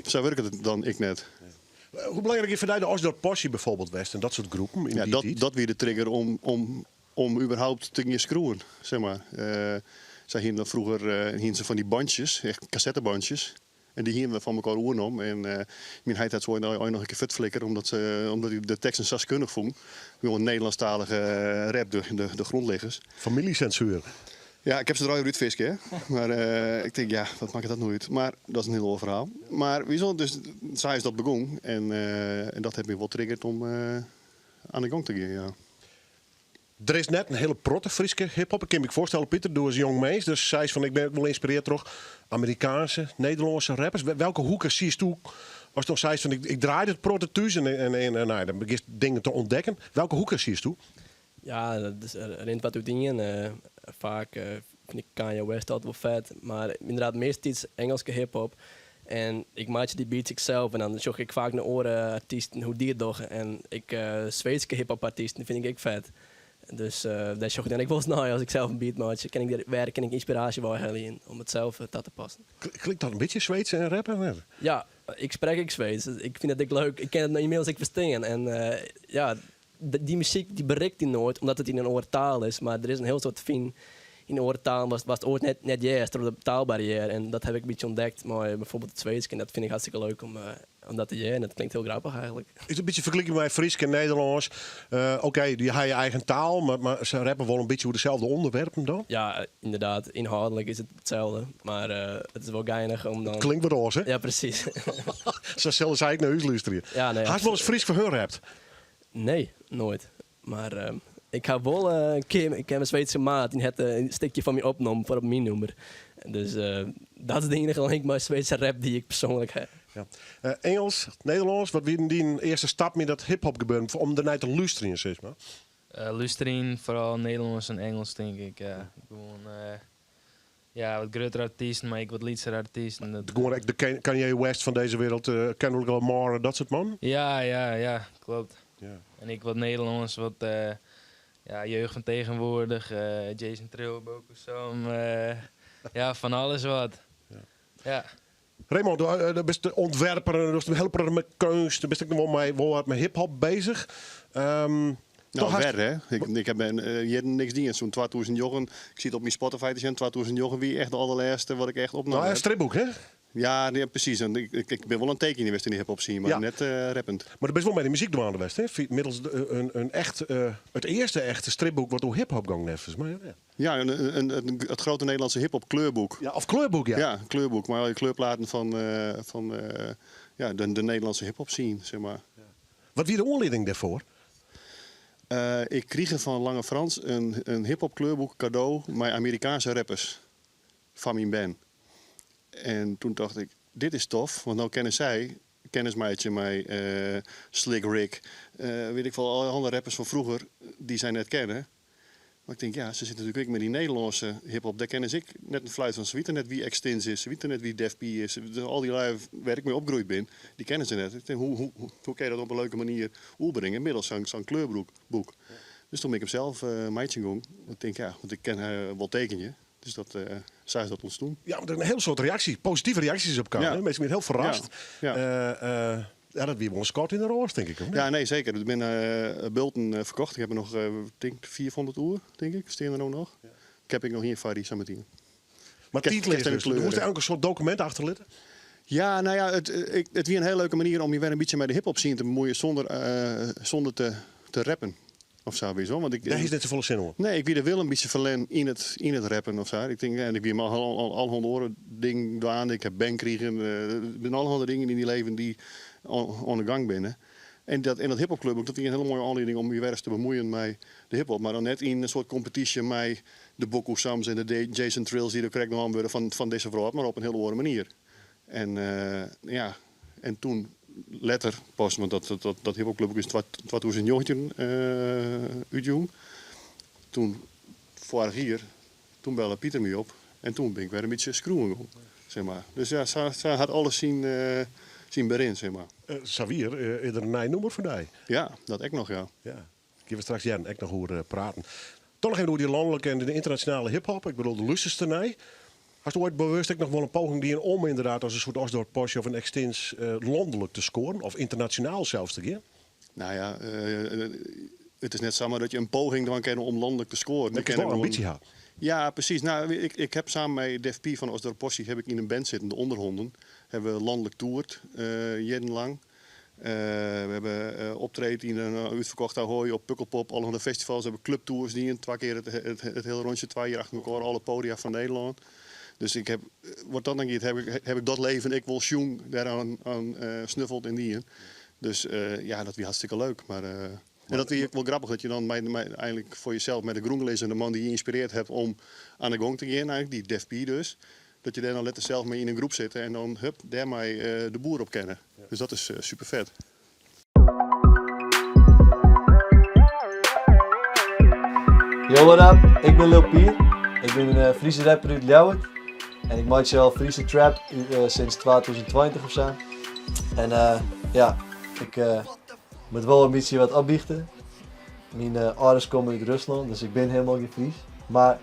Zo werkt het dan ik net. Hoe belangrijk is voor jou de Osdorp Posse bijvoorbeeld West en dat soort groepen? In dat weer de trigger om überhaupt te gaan screwen, zeg maar. Zij hingen dan vroeger hingen ze van die bandjes, echt cassettebandjes. En die hingen we van elkaar oernom. En mijn heid had zo nog een keer vetflikker, omdat hij de teksten saskundig vond. Gewoon een Nederlandstalige rap, de grondleggers. Familiecensuur. Ja, ik heb ze er al uit visken, hè. Maar ik denk, ja, wat maakt dat nou uit? Maar dat is een heel ander verhaal. Maar wieso? Dus zij is dat begonnen. En dat heeft me wel triggerd om aan de gang te gaan, ja. Er is net een hele protte Friese hip-hop. Ik kan me voorstellen, Pieter, door als jong meis. Dus zij is van, ik ben wel geïnspireerd door Amerikaanse, Nederlandse rappers. Welke hoeken zie je toe? Als toch zei van, ik draai het protte thuis en nou, dan begin je dingen te ontdekken. Welke hoeken zie je toe? Ja, dat is rent wat uit dingen. Vaak vind ik Kanye West altijd wel vet. Maar inderdaad, meestal Engelse hip-hop. En ik maak die beats ikzelf. En dan zoek ik vaak naar oren artiesten hoe die het doen. En Zweedse hip-hop artiesten vind ik vet. Dus daar zoek ik dan wel eens naar als ik zelf een beat maak. Kan ik daar werken en ik inspiratie wel heel in om het zelf te passen. Klinkt dat een beetje Zweeds en rappen? Ja, ik spreek Zweeds. Ik vind het leuk. Ik ken het inmiddels ik verstaan. En ja, die muziek die bereikt hij nooit, omdat het in een oortaal is. Maar er is een heel soort fin in oortaal was het ooit net juist door de taalbarrière. En dat heb ik een beetje ontdekt. Maar bijvoorbeeld het Zweeds, en dat vind ik hartstikke leuk om dat te doen. En dat klinkt heel grappig eigenlijk. Is een beetje vergelijking met Fries en Nederlands. Oké, die hebben je eigen taal, maar ze rappen wel een beetje over dezelfde onderwerpen dan? Ja, inderdaad. Inhoudelijk is het hetzelfde. Maar het is wel geinig om dan... Klinkt wat roze, hè? Ja, precies. Zo zullen zij naar huis luisteren. Ja, nee, had je wel eens Fries voor hun rapt? Nee, nooit. Maar ik heb wel een keer, ik heb een Zweedse maat die het een stukje van me opgenomen voor op mijn nummer. Dus dat is de enige link met Zweedse rap die ik persoonlijk heb. Ja. Engels, Nederlands, wat wie die eerste stap met dat hip-hop gebeuren om daarna te luisteren, zeg maar? Luisteren, vooral Nederlands en Engels, denk ik. Ja. Gewoon, wat grotere artiesten, maar ik wat liedser artiesten. Gewoon de Kanye West van deze wereld, Kendrick Lamar, dat soort man? Ja, klopt. Ja. En ik wat Nederlands, wat jeugd van tegenwoordig, Jason Trill, Boko Sam, van alles wat. Ja. Raymond, je bent de ontwerper, je bent de helper met kunst, je bent ook wel met hip-hop bezig. Ver, hè? Ik heb hier niks dingen. Zo'n 2000 jongen. Ik zie het op mijn Spotify te zijn. 2000 jongen, wie echt de allerlaatste wat ik echt opnam. Nou, een stripboek, hè? Ja, nee, precies. En ik ben wel een teken in de hip-hop scene, maar net rappend. Maar er best wel bij de muziek door aan de West, hè? Middels het eerste echte stripboek wat door hip-hop gang heeft. Ja, het grote Nederlandse hip-hop kleurboek. Ja, of kleurboek, ja. Ja, kleurboek. Maar al je kleurplaten van de Nederlandse hip-hop scene, zeg maar. Ja. Wat wie de oorleding daarvoor? Ik kreeg van Lange Frans een hip-hop kleurboek cadeau met Amerikaanse rappers van mijn band. En toen dacht ik, dit is tof, want nou kennen zij, kennismeidje mij, Slick Rick, weet ik veel, alle andere rappers van vroeger, die zij net kennen. Maar ik denk, ja, ze zitten natuurlijk ook met die Nederlandse hip-hop, daar kennen ik net een fluit van. Ze weten net wie Extins is, ze weten net wie Def P is. Al die lui waar ik mee opgegroeid ben, die kennen ze net. Ik denk, hoe kan je dat op een leuke manier opbrengen, middels zo'n kleurboek. Dus toen ben ik hem zelf meidje ging. Ik denk, ja, want ik ken wel tekenje. Dus dat zij dat ons doen. Ja, maar er een hele soort reacties, positieve reacties op elkaar. Ja. Mensen zijn heel verrast. Ja. Ja, dat weer wel een scot in de roos, denk ik. Of niet? Ja, nee, zeker. Ik ben bulten verkocht. Ik heb er nog, denk 400 uur, denk ik. Steen er ook nog. Ja. Ik heb nog hier van die Sametien. Maar titel is dus, er moest eigenlijk een soort document achterlitten. Ja, nou ja, het weer een hele leuke manier om je weer een beetje met de hip-hop scene te bemoeien zonder te rappen. Of zo, weet je wel. Want Daar is net zo volle zin hoor. Nee, ik wie er wel een beetje verlen in het rappen of zo. Ik denk, en ik wie maar al honderd dingen doen. Ik heb bandkriegen. Er zijn al honderd dingen in die leven die aan de gang binnen. En dat hiphopclub ook, dat is een hele mooie aanleiding om je weer eens te bemoeien met de hiphop. Maar dan net in een soort competitie met de Boko Sams en de Jason Trills die er correct nog aan worden van deze vrouw, maar op een hele andere manier. En ja, en toen later pas, want dat hiphopclub is 2019 uitjong. Toen vorig jaar, toen belde Pieter me op en toen ben ik weer een beetje screwen, zeg maar. Dus ja, ze had alles zien berin, zeg maar. Xavier, is er een nummer voor jou? Ja, dat ik nog, ja. Ja. Ik we straks Jan ook nog over praten. Toch nog even over die landelijke en de internationale hiphop. Ik bedoel de luisterstenij. Hast u ooit bewust ook nog wel een poging die om inderdaad als een soort Osdorp Porsche of een Extins landelijk te scoren? Of internationaal zelfs te gaan? Nou ja, het is net samen dat je een poging dan kennen om landelijk te scoren. Dat is wel ambitie had. Ja, precies. Nou, ik heb samen met Def P van Osdorp Porsche heb ik in een band zitten, de Onderhonden. Hebben we landelijk toerd, jarenlang. We hebben optreden in een uitverkocht Ahoy op Pukkelpop, alle de festivals. We hebben clubtours die in 2 keer het hele rondje, 2 jaar achter elkaar, alle podia van Nederland. Dus ik heb, wat dan denk heb ik dat leven, ik wil Sjoeng daaraan snuffeld in die. Dus ja, dat was hartstikke leuk. Maar en dat is wel grappig dat je dan eigenlijk voor jezelf met de GroenGelezen, de man die je inspireerd hebt om aan de gong te gaan, eigenlijk die Def P dus. Dat je daar dan letter zelf mee in een groep zit en dan daarmee de boer op kennen. Ja. Dus dat is super vet. Yo, what up? Ik ben Lil Pier. Ik ben een Friese rapper uit Ljouwert. En ik maak zelf Friese trap sinds 2020 of zo. En ja, ik moet wel een beetje wat opbiechten. Mijn ouders komen uit Rusland, dus ik ben helemaal geen Fries. Maar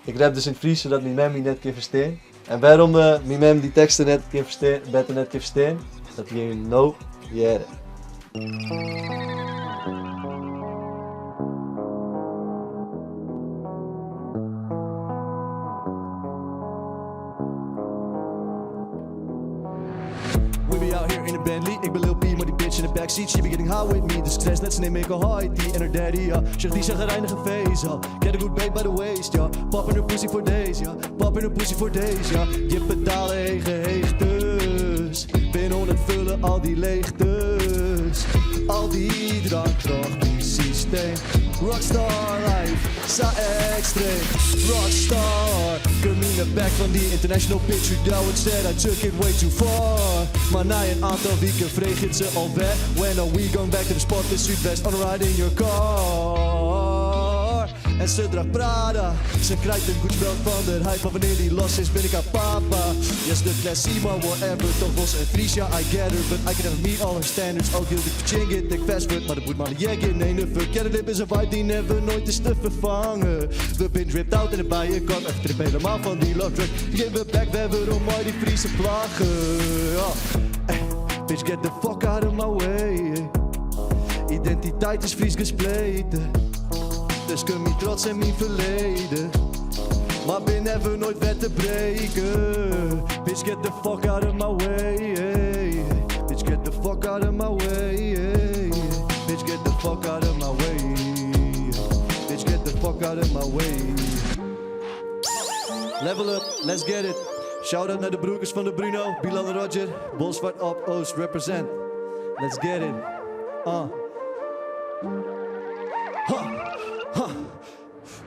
ik rap dus in Fries zodat mijn mem net kan verstaan. En waarom mijn mem die teksten net kan verstaan, dat je no jaren. Ik ben Lil P, maar die bitch in de backseat, she be getting high with me. Dus stress net, ze neem ik al high tea en haar daddy, ja. Zeg die zagrijnige face, ja. Get a good bait by the waist, ja. Pop in haar pussy voor deze, ja. Pop in haar pussy voor deze, ja. Je pedalen heen geheegtes. Ben on het vullen, al die leegtes. Al die drank, die systeem. Rockstar life, sa extreem. Rockstar, come in the back van die international bitch. You know it said I took it way too far. Maar na een aantal weken vreeg het ze al weg. When are we going back to the spot in Zuidwest? On a ride in your car. En ze draagt Prada. Ze krijgt een goed spel van de hype. Maar wanneer die los is ben ik haar papa. Yes, the classy, maar whatever. Toch was een Fries, ja, I get her. But I can never meet all her standards. Ook heel dik verchingen, dik fast wordt. Maar dat moet maar een jaggen. Nee, ne fuck. Ja, de lip is een vibe die never nooit is te vervangen. We ben dripped out in de bijenkant. Echt trip helemaal van die love track. Give it back, we hebben om mooi die Friese vlaggen. Ja. Bitch, get the fuck out of my way. Identiteit is Fries gespleten. Dus kun je trots in mijn verleden. Maar ben even nooit wet te breken. Bitch, get the fuck out of my way. Bitch, get the fuck out of my way. Bitch, get the fuck out of my way. Bitch, get the fuck out of my way. Level up, let's get it. Shout-out naar de broekers van de Bruno, Bilal en Roger. Bolsward op Oost represent. Let's get it.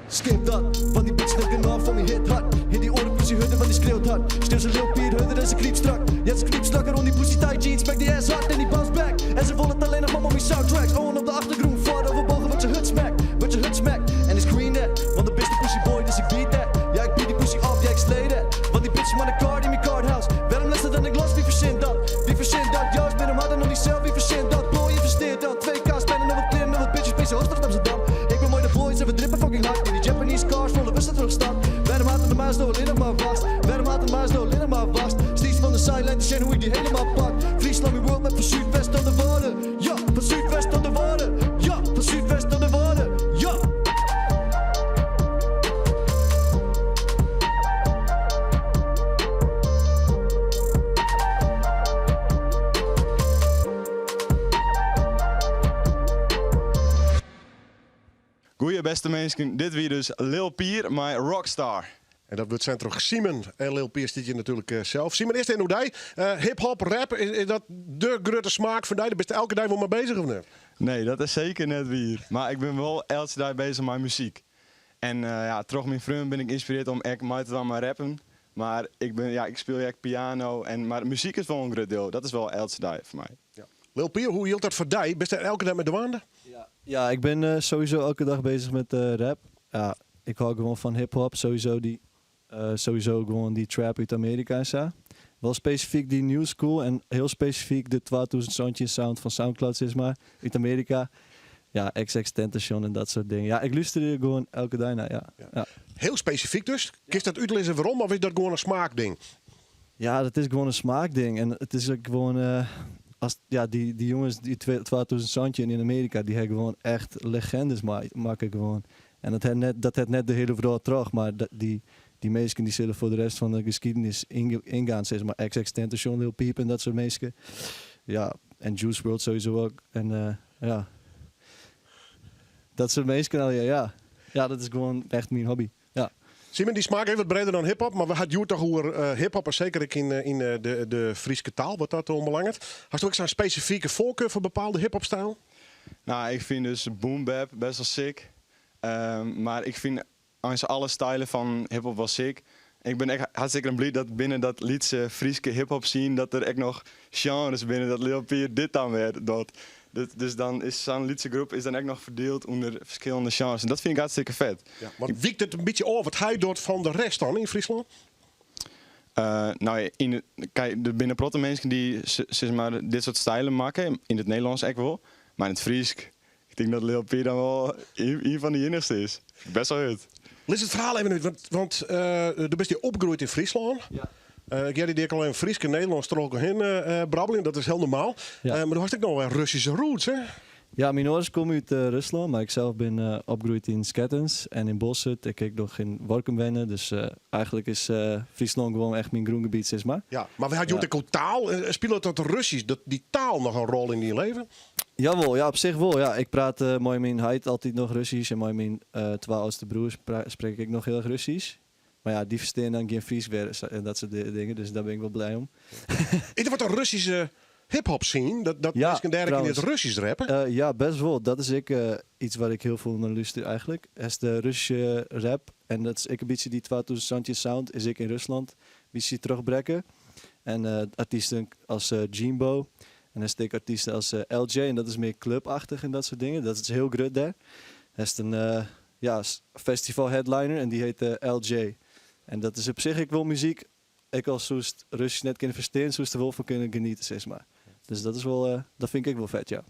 Skip dat, van die bitch dat kanaal van mijn hit hard. Hit die oren pussy hudden, want die schreeuwt hard. Stil zijn Lil Pier, hudden en ze kriep strak. Ja, ze kriep strakker rond die pussy tight jeans. Back die ass hard en die bounce back. En ze volgt alleen nog maar mijn soundtracks. Owen op de achtergrond, vaart overbogen wat je hut smaakt. Wat je hut smaakt, en is screen that. Want de beste pussy boy, dus ik beat that. Ja, ik beat die pussy op, ja, ik slay that. Want die bitch maar een card in mijn cardhouse. Waarom lessen dan ik los, wie verzint dat? Wie verzint dat? Juist ben hem harder dan die zelf, wie verzint dat? Boy, je versteert dat. 2K spenden en wat kleren en wat bitches, PC Hoofdstad Amsterdam. Ik ben mooi de boys en we drippen fucking hard. In die Japanese cars, volle bussen terugstand. Waarom haat de muis door alleen nog maar vast? Waarom haat de muis door alleen nog maar vast? Steeds van de sideline, te zien hoe ik die helemaal pak. Friesland, mijn world met van Zuidwest tot de Goeie beste mensen, dit weer dus Lil Pier, mijn Rockstar. En dat wordt centrum Simon en Lil Pier zit je natuurlijk zelf. Simon, eerst in hoe hip-hop, rap, is dat de grote smaak van die? Daar ben je elke dag wel mee bezig of niet? Nee, dat is zeker net weer. Maar ik ben wel elke dag bezig met muziek. En toch mijn vriend ben ik geïnspireerd om echt mij te dan maar rappen. Maar ik speel echt piano, maar muziek is wel een groot deel. Dat is wel elke dag voor mij. Ja. Lil Pier, hoe hield dat voor die? Ben je elke dag met de wanden? Ja, ik ben sowieso elke dag bezig met rap. Ja, ik hou gewoon van hip-hop, sowieso gewoon die trap uit Amerika en zo. Wel specifiek die new school en heel specifiek de 2000 sound van Soundcloud, zeg maar, uit Amerika. Ja, XXXTentacion en dat soort dingen. Ja, ik luister er gewoon elke dag naar, ja. Heel specifiek dus? Kun je dat uitleggen waarom of is dat gewoon een smaakding? Ja, dat is gewoon een smaakding. En het is ook gewoon... die jongens, die 2000 in Amerika, die hebben gewoon echt legendes maken gewoon. En dat heeft net de hele verhaal terug, maar die mensen die zullen voor de rest van de geschiedenis ingaan, zeg maar XXXTentacion, Lil Peep en dat soort mensen. Ja, en Juice WRLD sowieso ook. En ja, dat soort mensen, ja, dat is gewoon echt mijn hobby. Ja. Simon, die smaak heeft wat breder dan hip-hop, maar we hadden het toch over hip-hop, zeker in de Friese taal, wat dat onbelangrijk. Had je ook zo'n specifieke voorkeur voor bepaalde hip-hop-stijl? Nou, ik vind dus boom bap best wel sick. Maar ik vind alle stijlen van hip-hop wel sick. Ik ben echt hartstikke blij dat binnen dat liedse Friese hip-hop zien dat er echt nog genres binnen dat Lil Pier dit dan weer doet. Dus dan is zo'n liedse groep is dan echt nog verdeeld onder verschillende genres. En dat vind ik hartstikke vet. Ja, maar wiekt het een beetje over wat hij doet van de rest dan in Friesland? Er binnen protte mensen die zeg maar, dit soort stijlen maken. In het Nederlands echt wel. Maar in het Fries, ik denk dat Lil Pier dan wel een van de enigste is. Best wel goed. Lees het verhaal even uit, want du bent hier opgegroeid in Friesland. Ja. Jij die al in Fries en Nederlands trokken heen brabbelen, dat is heel normaal. Ja. Maar dan had ik nog wel Russische roots, hè? Ja, mijn ouders komen uit Rusland, maar ik zelf ben opgegroeid in Skettens en in Bossut. Ik heb nog in Workum wennen, dus eigenlijk is Friesland gewoon echt mijn groengebied, zeg maar. Ja, maar we hadden ook taal. Speelt dat Russisch, die taal nog een rol in je leven? Jawel, ja, op zich wel. Ja. Ik praat mooi mijn heid altijd nog Russisch en mooi mijn twee oudste broers spreek ik nog heel erg Russisch. Maar ja, die verstaan dan geen Fries weer en dat soort dingen, dus daar ben ik wel blij om. Is er wat een Russische hip-hop zien? Dat ja, mensen dergelijke in het Russisch rappen? Ja, best wel. Dat is iets waar ik heel veel naar luister eigenlijk. Het is de Russische rap en dat is een beetje die 2000 sound is ik in Rusland een beetje terugbrengen. En artiesten als Jimbo en dan steek artiesten als LJ en dat is meer clubachtig en dat soort dingen. Dat is heel groot daar. Het is een festival headliner en die heet LJ. En dat is op zich ik wil muziek. Ik als Russisch net kunnen verstaan, zoals er wel van kunnen genieten, zeg maar. Dus dat is wel, dat vind ik wel vet, ja.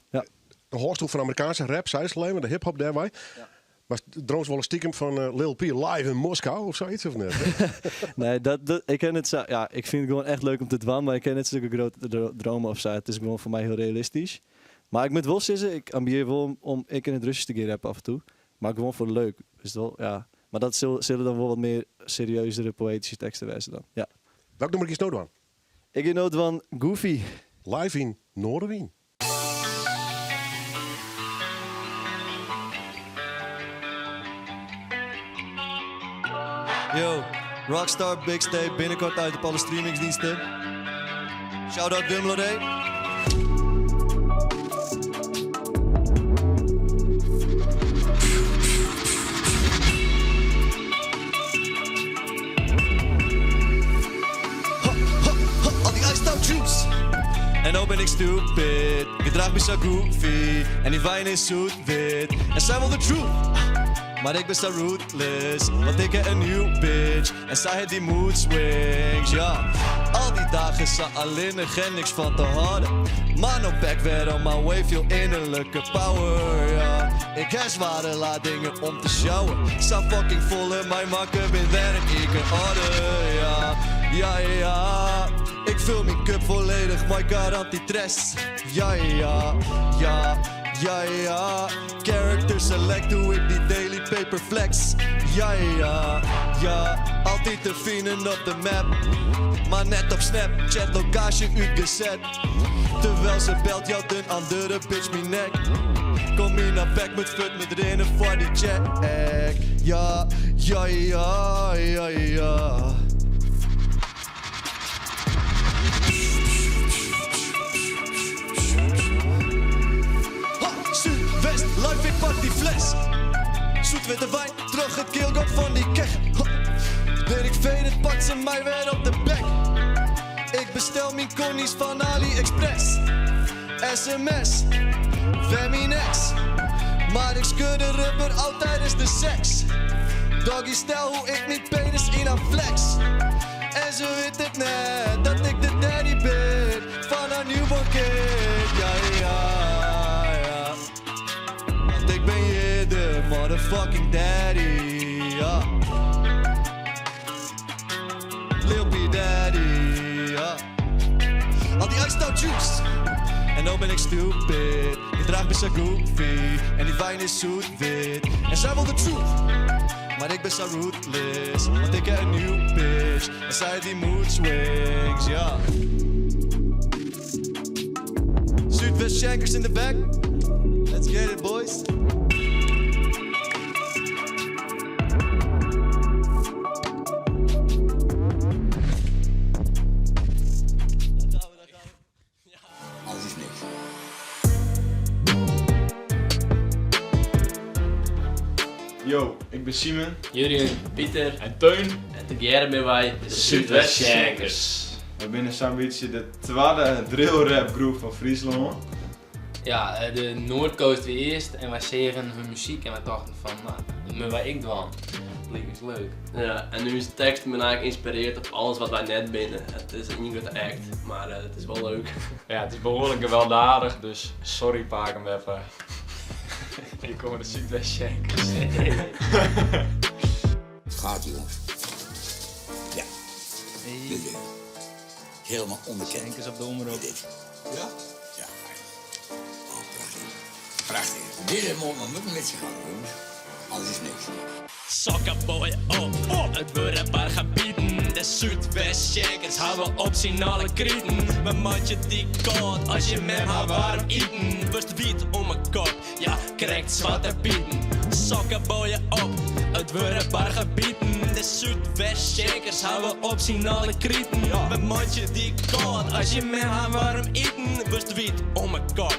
De hoorstoel van Amerikaanse rap, zei ze alleen maar, de hip-hop daarbij. Ja. Maar droomde wel een stiekem van Lil Pier live in Moskou of zoiets, of net? Nee, ik ken het zo. Ja, ik vind het gewoon echt leuk om te doen, maar ik ken het zulke grote dromen of zo. Het is gewoon voor mij heel realistisch. Maar ik moet wel zeggen, ik ambieer wel om ik in het Russisch te gaan rappen af en toe. Maar gewoon voor leuk. Dus wel, ja. Maar dat zullen dan wel wat meer serieuzere poëtische teksten wijzen dan. Ja. Welk nummer is Noodwan? Ik heb Noodwan Goofy. Live in Noorderwien. Yo, Rockstar Big Stay binnenkort uit op alle streamingsdiensten. Shout-out Wim Loré. En nou ben ik stupid, gedraag me zo goofy. En die wijn is zoet wit, en zij wil de truth. Maar ik ben zo ruthless, want ik heb een nieuw bitch. En zij heeft die mood swings, ja. Al die dagen zat alleen en niks van te houden. Maar no back weer on my way, veel innerlijke power, ja. Ik heb zware ladingen om te showen. Sta fucking vol in mijn makken, ben werk, ik een order, ja. Ja, ja. Ik vul mijn cup volledig, my garantie-tres. Ja, ja, ja, ja, ja. Character select, doe ik die daily paper flex. Ja, ja, ja. Altijd te vinden op de map. Maar net op Snapchat, locatie uitgezet. Terwijl ze belt, jou een andere bitch mijn nek. Kom hier naar back met fut met rennen voor die check. Ja, ja, ja, ja, ja. Zuidwest, live, ik pak die fles. Zoetwitte wijn, terug het keelgat van die keg. Ben ik faded, pakt ze mij weer op de bek. Ik bestel mijn connies van AliExpress. SMS, Feminex. Maar ik schud de rubber altijd is de seks. Doggy stel hoe ik niet penis in een flex. En ze weet het net, dat ik de daddy ben van een newborn kid. Ja, ja, ja. Want ik ben je de motherfucking daddy, ja. Lil P daddy, ja. Al die iced out juice. En nou ben ik stupid. Ik draag me zo goofy. En die wijn is zoet wit. En zij wil de truth. Maar ik ben zo ruthless. Want ik heb een nieuw bitch. En zij die mood swings, ja. Zuidwest Shankers in the back. Let's get it, boys. Alles is niks. Yo, ik ben Simon. Jurien, Pieter En Teun. en together ben wij de Zuidwest Shankers. We zijn zo'n beetje de tweede drill rap groep van Friesland. Ja, de Noordcoast weer eerst en wij zeggen hun muziek en wij dachten van, nou, dat moeten wij ik doen. Dat is leuk. Ja, en nu is de tekst me eigenlijk geïnspireerd op alles wat wij net binnen. Het is een goed act, maar het is wel leuk. Ja, het is behoorlijk gewelddadig, dus sorry paak hem even. Hier komen de Zuidwest Shankers. Het gaat jongens. Ja. Dit is helemaal onbekend. Shankers op de omroep. Dit. Ja? Ja. Oh, prachtig. Prachtig. Dit is mooi, maar moeten met je gaan jongens. Alles is niks. Sokkenboy op het bereikbaar gebieden. De Zuidwest Shankers houden op signalen krieten. Mijn mandje die koud als je met haar warm eten. Wust wiet om mijn kop, ja, krijgt zwarte pieten. Sokkenboy op het bereikbaar gebieden. De Zuidwest Shankers houden op signalen krieten. Mijn mandje die koud als je met haar warm eten. Wust wiet om mijn kop.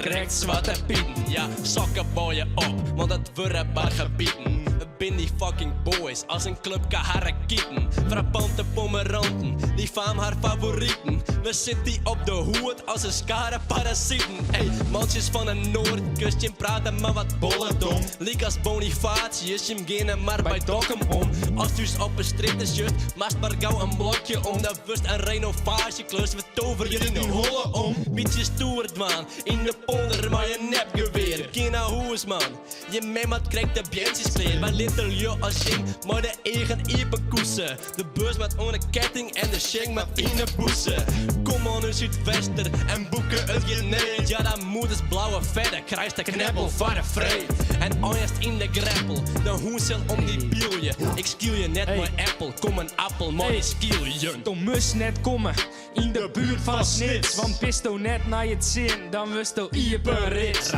Krijgt zwarte pieten, ja, sokkenboyen op, want het bereikbaar gebieden. Ben die fucking boys als een club kaharakieten. Frappante pomeranten, die faam haar favorieten. We zitten op de hoed als een skare parasieten. Ey, mansjes van een Noordkustje praten maar wat bollendom. Liek als Bonifatius, je hem maar bij Dokkum om. Als dus op een strip is just, maast maar gauw een blokje om. Dat wust een renovatieklus, we toveren je in die holle om. Beetje stoerdmaan, in de polder maar je nepgeweer. Kina hoes man, je meemat krijgt de bjensjes kleer. Little je als jing, maar de eigen epenkoesen. De bus met ohne ketting en de shank met ene boesen. Kom aan een Zuidwester en boeken het geneed. Ja, dat moet is blauwe verder, krijgt de kneppel van de vreed. En eerst in de greppel, de hoensel om die bielje. Ik skiel je net mijn appel, kom een appel, maar ik skiel je. Toen moest net komen, in de buurt van Snits. Want pisto net naar het zin, dan wist je iepen rit.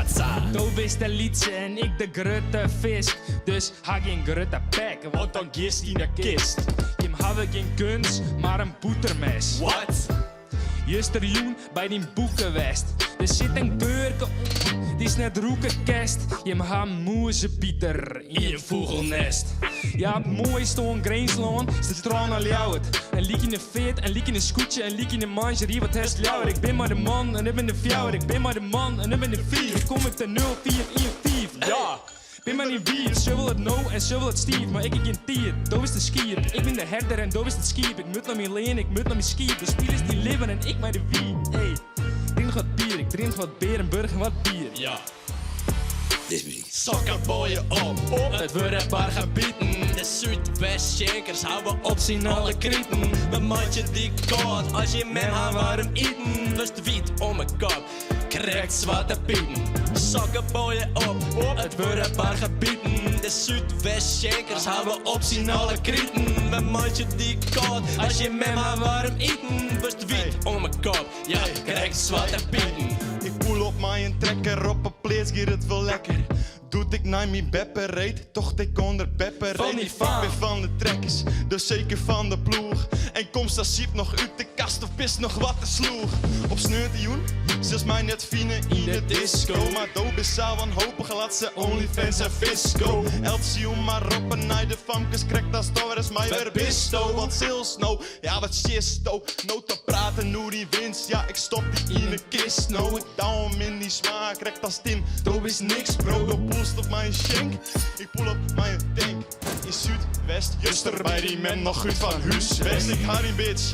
Toen wist de liedje en ik de grutte vis. Dus ha geen grutte pek, wat dan gist in de kist. Je hebben geen kunst, maar een poetermes. What? Justerjoen bij die boekenwest. Er zit een keurke om, die is net roekenkest. Je hebt moezepieter in je vogelnest. Ja, het mooiste on Greenslaan is de straan al jouwt. Een liek in de veet, een liek in een scootje, een liek in de mangerie, wat heeft jouwt. Ik ben maar de man en ik ben de fjouwer. Ik ben maar de man en ik ben de vier. Kom ik de 04 ja. Ben maar niet wie, ze wil het no en ze wil het Steve. Maar ik heb geen tier, dat is de skier. Ik ben de herder en dat is het skiep. Ik moet naar mijn leen, ik moet naar mijn skiep. De spelers die leven en ik maar de wie. Hey, ik drink wat bier, ik drink wat berenburg en wat bier. Ja. Dit is muziek. Sokkenboyen op het bereikbaar gebieden. De Zuidwest Shankers houden op signale krieten. Mijn mandje die koud als je met haar warm eten. Wust wiet om mijn kop, krijgt zwarte pieten. Sokkenboyen op het bereikbaar gebieden. De Zuidwest Shankers houden op signale krieten. Mijn mandje die koud als je met haar warm eten. Wust wiet om mijn kop, ja, krijgt zwarte pieten. Ik poel op mij een trekker op een plaats, gaat het wel lekker. Doet ik naar mijn beppen reed, toch ik onder beppen reed. Ik ben van de trekkers, dus zeker van de ploeg. En komst dat ziet nog uit de kast of pist nog wat te sloeg. Op sneurtioen, zelfs mij net fine in de disco. Maar doop is zou wanhopig, laat ze OnlyFans en Fisco. Elfsioen maar op en naar de famkes, krijgt dat stories mij weer bisto. Wat zils nou, ja wat shisto. Nood te praten, nu die winst, ja ik stop die in de kist. Nou ik douw hem in die smaak, krijgt dat stim, doop is niks bro. Doop poest op mijn schenk, ik poel op mijn tank. In Zuidwest, juster bij die men nog goed van huis West. Ik hou die bitch,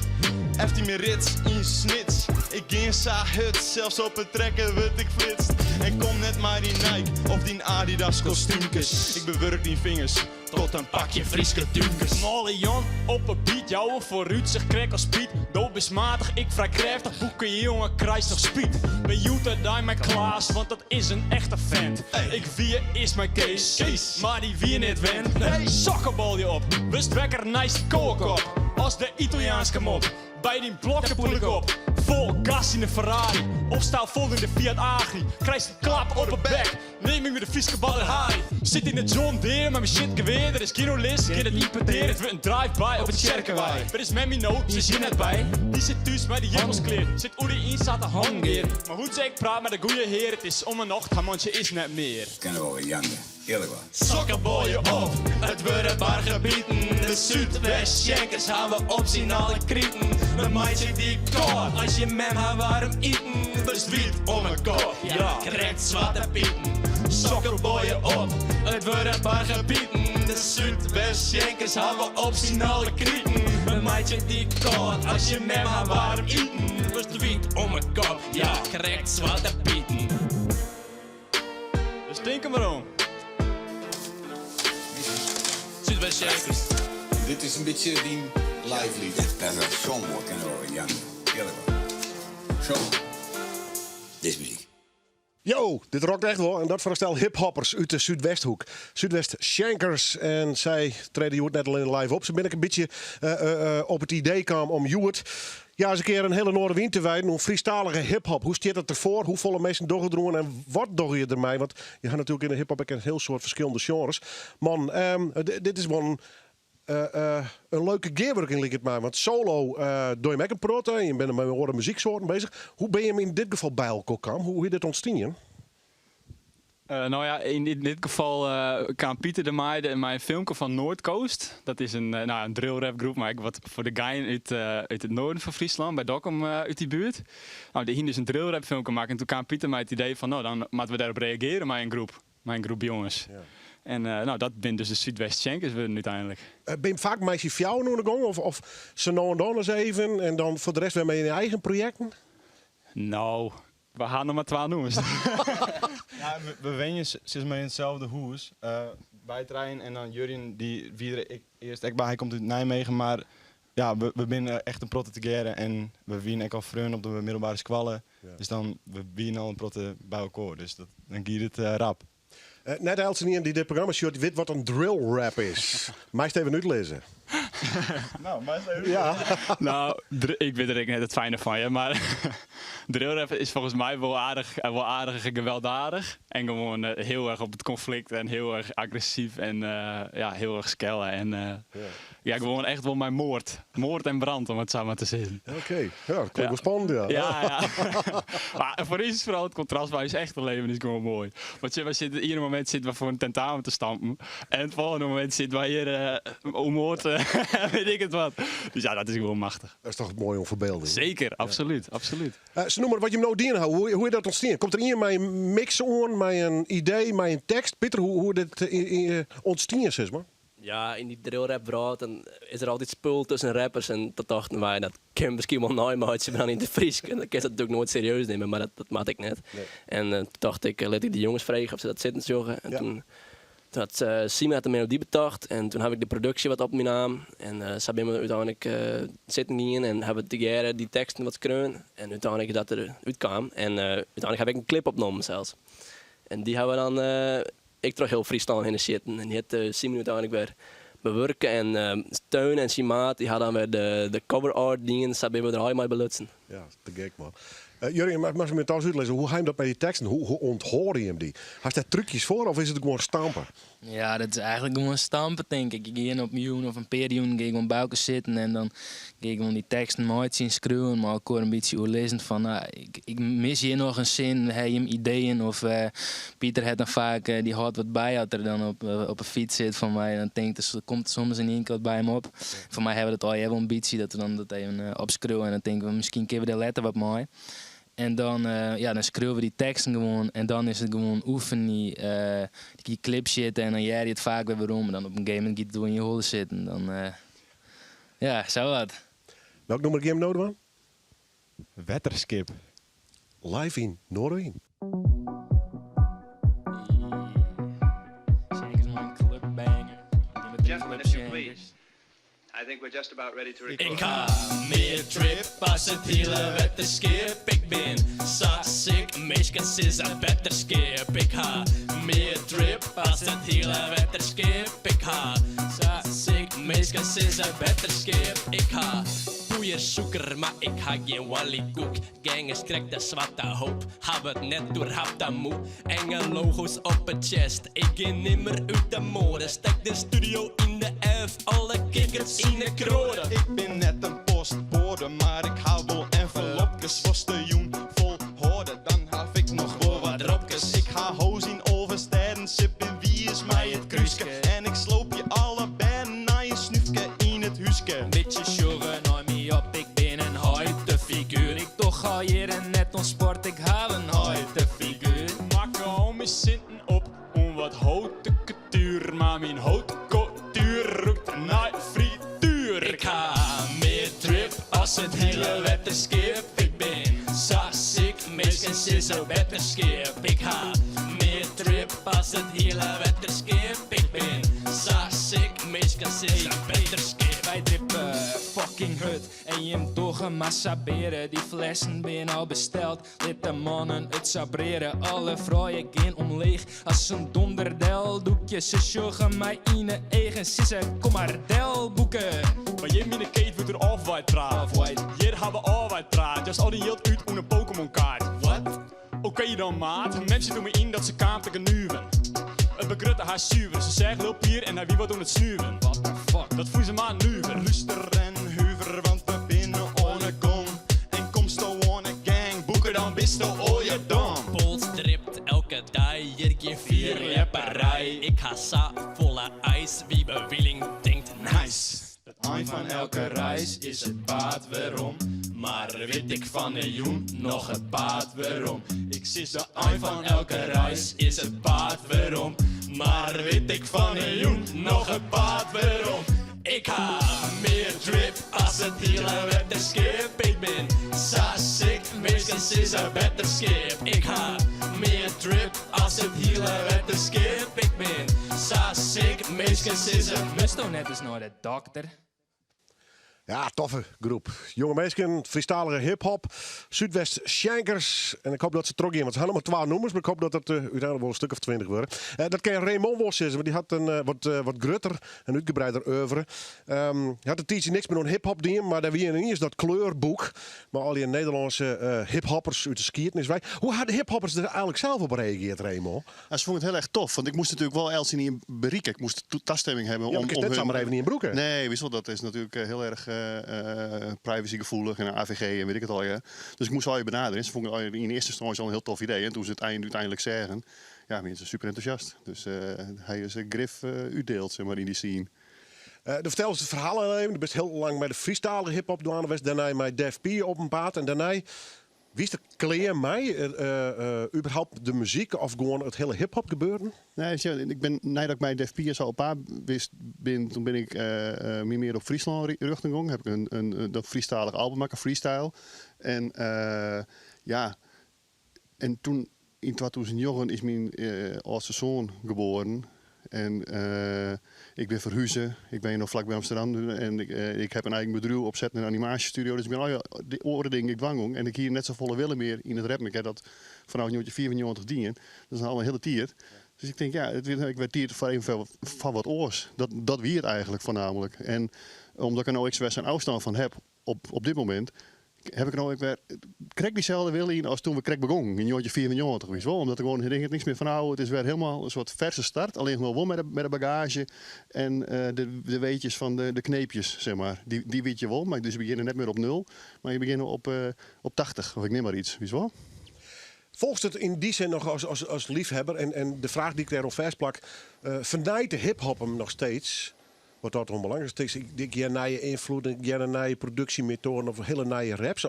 heeft die meer rits in snits. Ik ging hut, zelfs op het trekken word ik flitst. En kom net maar die Nike of die Adidas kostuumkes. Ik bewerk die vingers tot een pakje Frieske tunkers. Molle Jan op een beat, jouwe vooruit zich krek als Piet. Doop is matig, ik vrij krachtig, boeken je jongen krijgt nog speed. Bij Jutta daar mijn Klaas, want dat is een echte vent. Ik vier is mijn Kees, maar die vier niet went. Nee, sokkenbal je op, wist wekker nice kook op. Als de Italiaanse mop, bij die blokken poel ik op. Vol gas in de Ferrari, opstaan vol in de Fiat Agri. Krijg een klap op een bek, neem ik me de Frieske bal in Harry. Zit in de John Deere met mijn shit geweer, er is kinolist, ik kan het importeren. Het wordt een drive-by op het Sjerkenwei. Er is Memmy No, die is hier net bij. Die zit thuis met de jemmelskleer, zit Oedi in, staat te hangen. Maar hoe zeg ik praat met de goeie heer, het is om een nacht, haar mandje is net meer. Kennen we wel jangen, eerlijk waar. Sokkenbollen op, het worden bargebieden. De Zuidwest-Schenkers gaan we opzien alle krieten. Mijn meisje die koort, als je mem haar warm eten. Dus wiet om een kop, ja, krijgt zwarte pieten. Sokkenbollen op, het worden bargebieden. De Zuidwest-Schenkers gaan we opzien alle krieten. Mijn meisje die koort, als je mem haar warm eten. Dus wiet om een kop, ja, krijgt zwarte pieten. Dus denk er maar om. Zuidwest-Schenkers. Dit is een beetje die live lied. Dat is een songboek, kennen we wel jangen, eerlijk waar. Zo, dit is muziek. Yo, dit rokt echt wel. En dat voor een stel hiphoppers uit de Zuidwesthoek. Zuidwest Shankers. En zij treden Joert net al in live op. Ze ben ik een beetje op het idee kwam om Joert eens een keer een hele Noorderwind te wijden. Een freestalige hiphop. Hoe staat het ervoor? Hoe volle mensen doorgedrongen en wat doe je ermee? Want je gaat natuurlijk in de hiphop een heel soort verschillende genres. Man, dit is wel een leuke gearworking, lijkt het mij. Want solo doe je met een prot en je bent met een muzieksoorten bezig. Hoe ben je hem in dit geval bij elkaar gekomen? Hoe is dit ontstaan? Nou ja, in dit geval kwam Pieter de Meijden in mijn filmpje van Noordcoast. Dat is een drillrap groep, maar ik wat voor de guy uit het noorden van Friesland, bij Dokkum uit die buurt. Nou, die ging dus een drillrap filmpje maken en toen kwam Pieter mij het idee van, nou dan moeten we daarop reageren, mijn groep jongens. Ja. En dat ben dus de Zuidwest-Schenkers uiteindelijk. Ben je vaak meisje jou naar de gang of ze nou en dan eens even en dan voor de rest weer met je eigen projecten? Nou, we gaan nog maar 12 noemen. Ja, we wennen sinds mij in hetzelfde huis. Bij het Rijn en dan Jurien, die eerst bij, hij komt uit Nijmegen, maar ja, we zijn echt een protte together en we winnen al vreun op de middelbare squallen. Ja. Dus dan we winnen al een protte bij elkaar, dus dan giet het rap. Net als niet in dit programma, Short, weet wat een drill rap is. Meest even uitlezen. Nou, ik weet er net het fijne van je, maar drillrap is volgens mij wel aardig en gewelddadig. En gewoon heel erg op het conflict en heel erg agressief en heel erg skellen. En gewoon echt wel mijn moord en brand, om het zo maar te zeggen. Oké, ja, dat klinkt wel spannend, ja. Maar voor ons is vooral het contrast bij je echte leven is gewoon mooi. Want ieder moment zitten we voor een tentamen te stampen. En het volgende moment zitten we hier omhoord, weet ik het wat. Dus ja, dat is gewoon machtig. Dat is toch mooi om verbeelding. Zeker, absoluut. Absoluut. Ze noemen wat je hem nou dienen houdt. Hoe je dat ontstaan? Komt er iemand met een mix aan, met een idee, met een tekst? Pieter, hoe dit ontstaan is, man? Ja, in die drillrap wereld is er altijd spul tussen rappers. En dat dachten wij, dat kan misschien wel nooit, maar als je me dan in de Fries. En dan kan je dat natuurlijk nooit serieus nemen, maar dat maak ik net. Nee. En toen dacht ik, laat ik die jongens vragen of ze dat zitten zorgen. En toen had Sima de melodie bedacht. En toen heb ik de productie wat op mijn naam. En ze hebben me uiteindelijk zitten in en hebben together die teksten wat skreun. En uiteindelijk dat er uitkwam. En uiteindelijk heb ik een clip opgenomen zelfs. En die hebben we dan... ik terug heel freestyle in de shit. En die had Simon uiteindelijk weer bewerken. En Steun en Simaat, die hadden weer de cover art dingen. Ze hebben we er allemaal belutsen. Ja, te gek man. Jurgen, mag je me thuis uitleggen, hoe ga je dat bij die teksten? Hoe onthoor je hem die? Had je daar trucjes voor of is het gewoon stampen? Ja, dat is eigenlijk gewoon stampen, denk ik. Ik ga op een miljoen of een periode gewoon bij elkaar zitten en dan ga ik gewoon die teksten mooi zien schreeuwen, maar ook een beetje oorlezend van, nou, ik mis hier nog een zin, heb je hem ideeën of Pieter had dan vaak, die houdt wat bij als er dan op een fiets zit van mij, dan denkt er komt soms in één keer wat bij hem op. Voor mij hebben we dat al heel ambitie dat we dan dat even opschreeuwen en dan denken we misschien kunnen we de letter wat mooi. En dan, dan schreeuwen we die teksten gewoon. En dan is het gewoon oefenen, die clip shit. En dan jij je het vaak weer om. En dan op een game moment door in je hol zitten. Dan, zo wat. Welk nummer game nodig man? Wetterskip. Live in Noorwegen. Shankers man, club banger. I think we're just about ready to Ik ga meer trip als het hele wetterskip. Ik ben sassig, meeskens is een wetterskip. Ik ga meer trip als het hele wetterskip. Ik ga sassig, meeskens is een wetterskip. Ik ga poeierzoeker, maar ik ga geen wallykoek. Gangers trek de zwarte hoop, hou het net door hap de moe. Enge logo's op het chest, ik ga nimmer uit de mode. Stek de studio in de F, alle kikkers in de kroren. Ik ben net een postbode, maar ik hou wel envelopjes. Postillon vol hoorde, dan haf ik nog wel wat dropjes. Ik ga hoos in oversteden, sippen wie is mij het kruiske. En ik sloop je allebei naar je snufke in het huiske. Beetje sjorren, noem me op, ik ben een huidefiguur. Ik toch al hier en net ons sport, ik haal een huidefiguur. Makken homies zitten op om wat houten cultuur. Maar mijn houten cultuur roept naar frituur. Ik ga meer trip als het hele wetterskip. Ik ben sassig, meeskens is een wetterskip. Ik ga meer trip als het hele wetterskip. Ik ben sassig, meeskens is een wetterskip. Wij drippen fucking hut en je hem toch een massa beren. Die flessen ben al besteld, dit de mannen het sabreren. Alle vrouwen gaan omleeg als een donderdel. Doekje, ze sjoggen mij in de eigen sissen. Kom maar del boeken. Maar je in de kate wordt er off-white praat. Hier hebben we all-white praat. Just al die hield uit een Pokémon kaart. Wat? Oké dan maat, mensen doen me in dat ze kaarten nuwen. Het begrutte haar zuiver, ze zegt loop hier en hij wie wat doen het snuwen. What the fuck? Dat voelen ze maar nuver. Luister en huiver, want we binnen ohne kom. En komst de one gang, boeken dan bist de al je dom. Pols dript elke dag, hier geen vier lepperij. Ik ga sa volle ijs, wie bewieling denkt nice. Het eind van elke reis is het paard waarom. Maar weet ik van een joen, nog het paard waarom. Ik zie De eind van elke reis is het paard waarom. Maar weet ik van een joen, nog het paard waarom. Ik ga meer drip als het hele wetterskip. Ik ben sassig, meeskens is een wetterskip. Ik ga meer drip als het hele wetterskip. Ik ben sassig, meeskens is een... Must toch net eens naar de dokter? Ja, toffe groep. Jonge meisjes, freestalige hip-hop, Zuidwest Shankers. En ik hoop dat ze terug gaan, want ze hadden maar 12 nummers. Maar ik hoop dat het uiteindelijk wel een stuk of 20 worden. Dat kan Raymond wel zeggen, want die had een wat grutter en uitgebreider oeuvre. Hij had een tijdje niks meer een hip-hop ding, maar daar wie in is dat kleurboek. Maar al die Nederlandse hip-hoppers uit de skiertnis. Hoe hadden hip-hoppers er eigenlijk zelf op reageerd, Raymond? Ja, ze vonden het heel erg tof, want ik moest natuurlijk wel Els in berieken. Ik moest taststemming hebben. Ja, maar ik net maar even niet in broeken. Nee, wissel, dat is natuurlijk heel erg privacygevoelig en AVG en weet ik het al. Ja. Dus ik moest al je benaderen. Ze vonden het in eerste instantie al een heel tof idee. En toen ze het uiteindelijk zeggen, ja, mensen super enthousiast. Dus hij is een grif uitdeelt, zeg maar, in die scene. Vertel eens het verhaal even. Je bent heel lang bij de freestyle hip-hop douane geweest. Daarna met Def P op een paard. En daarna, wie is er kleer mij überhaupt de muziek of gewoon het hele hip-hop gebeuren? Nee, ik ben, nadat ik bij Def P zo op paar ben, toen ben ik meer op Friesland richting gegaan. Heb ik een freestylig album maken, freestyle. En ja, en toen in 2009 is mijn oudste zoon geboren. En ik ben verhuizen. Ik ben nog vlak bij Amsterdam. En ik heb een eigen bedrijf opzet, een animatiestudio. Dus ik ben al die oren dingen ik dwang. En ik hier net zo volle willen meer in het rap. Ik heb dat vanaf 94 dienen. Dat is al een hele tiert. Dus ik denk, ja, ik werd tiert van wat oors. Dat wie het eigenlijk voornamelijk. En omdat ik een OX-West en afstand van heb op dit moment, heb ik nou ook weer krijg diezelfde wil in als toen we krek begonnen in jootje 94 wist wel, omdat er gewoon er niks meer van houden. Het is weer helemaal een soort verse start, alleen nog wel met de bagage en de weetjes van de kneepjes, zeg maar. Die weet je wel, maar dus we beginnen net meer op 0, maar je begint op 80 of ik neem maar iets, wist wel. Volgt het in die zin nog als liefhebber en de vraag die ik daarop vastplak, vernijdt de hip-hop hem nog steeds? Wordt dat onbelangrijk? Steeds een nieuwe invloed, een nieuwe productiemethoden of hele nieuwe raps?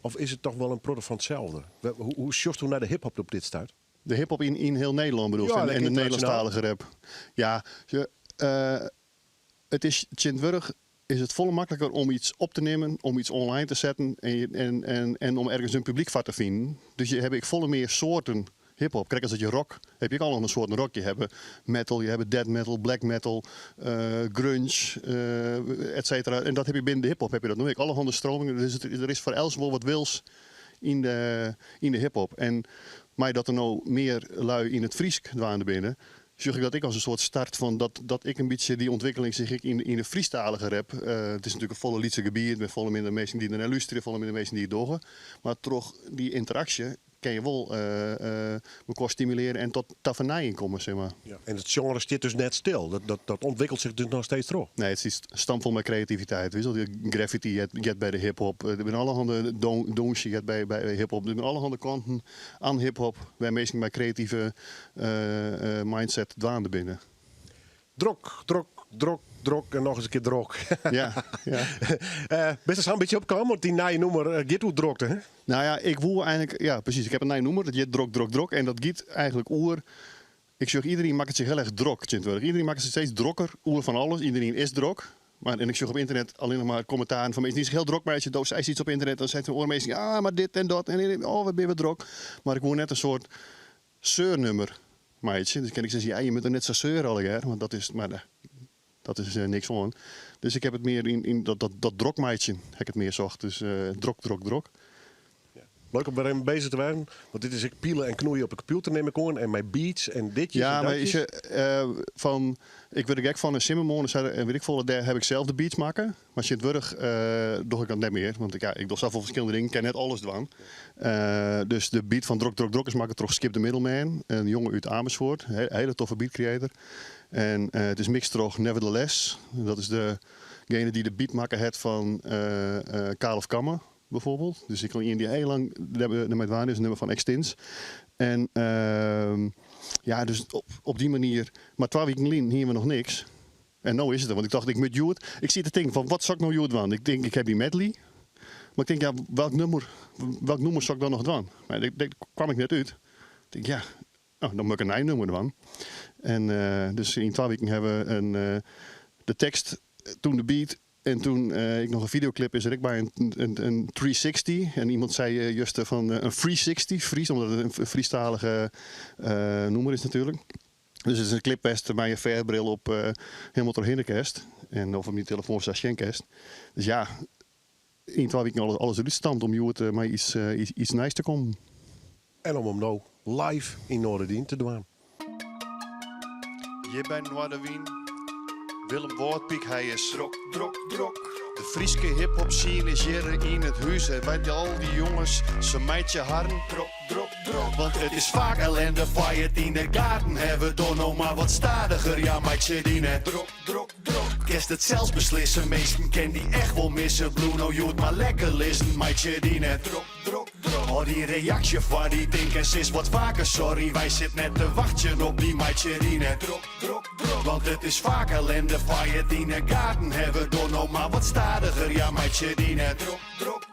Of is het toch wel een product van hetzelfde? Hoe sjost u naar de hip-hop op dit stuit? De hip-hop in heel Nederland bedoel je? En de Nederlandstalige rap. Ja, het is Tjintwurg is het volle makkelijker om iets op te nemen, om iets online te zetten en om ergens een publiek van te vinden. Dus heb ik volle meer soorten hip-hop. Kijk, als het je rock heb je ook al een soort rock. Je hebt metal, je hebt death metal, black metal, grunge, et cetera. En dat heb je binnen de hip-hop. Heb je dat nog? Alle handen stromingen. Dus er is voor els wel wat wils in de hip-hop. En mij dat er nou meer lui in het Friesk dwaande binnen. Zeg ik dat ik als een soort start van dat ik een beetje die ontwikkeling zeg ik in de Friestalige rap. Het is natuurlijk een volle liedse gebied met volle minder mensen die er luisteren, volle minder mensen die het doggen. Maar toch die interactie kan je wel elkaar stimuleren en tot tavernijing komen, zeg maar. Ja. En het genre zit dus net stil. Dat ontwikkelt zich dus nog steeds terug. Nee, het is stampvol met creativiteit. Weet je wel, de graffiti je hebt bij de hip-hop. Er zijn allerhande donsje je hebt bij hip-hop. Er zijn allerhande kanten aan hip-hop. Wij mensen met creatieve mindset dwaande binnen. Drok en nog eens een keer drok. Ja. Best een beetje opkomen, want die nieuwe noemer Git hoe drokte, hè? Nou ja, ik wil eigenlijk, ja precies, ik heb een nieuwe noemer, dat je drok. En dat giet eigenlijk oer. Ik zeg, iedereen maakt het zich heel erg drok. Iedereen maakt het steeds drokker, oer van alles. Iedereen is drok. En ik zeg op internet alleen nog maar commentaren van mensen die zich heel drok, maar als je zei iets op internet, dan zegt een oormeester, maar dit en dat. En oh, wat ben je drok. Maar ik wil net een soort zeurnummer, meidje. Dus kan ik zeggen, ja, je moet er net zo zeuren al, hè, want dat is, maar dat is niks van. Dus ik heb het meer in dat drokmeidje, heb ik het meer zocht. Dus drok. Leuk om bij bezig te zijn, want dit is ik pielen en knoeien op de computer neem ik aan en mijn beats en ditjes. Ja, en maar is ik werd gek van een Simmermoon en weet ik veel, daar heb ik zelf de beats maken. Maar als je het wurg, doe ik dat net meer, want ik doe zelf wel verschillende dingen, ik ken net alles doen. Dus de beat van Drok is maken toch Skip the Middleman, een jongen uit Amersfoort, een hele toffe beat creator. En het is mixed toch Nevertheless, dat is degene die de beat maken heeft van Kaal of Kammer. Bijvoorbeeld. Dus ik kan iemand die heel lang met waan is een nummer van Extins. En ja, dus op die manier. Maar 12 weken geleden hier we nog niks. En nou is het er, want ik dacht ik met Joet. Ik zit te denken van wat zou ik nou Joet doen? Ik denk ik heb die medley. Maar ik denk ja, welk nummer zou ik dan nog doen? Maar daar kwam ik net uit. Ik denk ja, dan moet ik een nieuw nummer doen. En dus in 12 weken hebben we de tekst, toen de beat. En toen ik nog een videoclip is er ik bij een 360. En iemand zei juist van een 360, Fries, omdat het een Friestalige noemer is natuurlijk. Dus het is een clippest bij een verbril op helemaal doorheen de kerst. En of op je telefoon staat Schenkest. Dus ja, in 12 weken alles eruit stamt om je maar iets nice te komen. En om hem nou live in Noorderdien te doen. Je bent Noorderdien. Willem Woordpiek, hij is drok. De Frieske hip-hop scene is hier in het huis. En bij al die jongens, ze meidje harren. Drok. Want het is vaak ellende, fight in de garten. Hebben we nog maar wat stadiger, ja meidje die net. Drok. Kerst het zelfs beslissen, meesten ken die echt wel missen. Bruno Joet maar lekker listen, meidje die net. Drok. Oh, die reactie van die dinkers is wat vaker sorry. Wij zitten net te wachten op die meidje die net. Drok. Want het is vaak ellende, fight in de garten. Hebben we nog maar wat stadiger, ja meidje die net. Drok.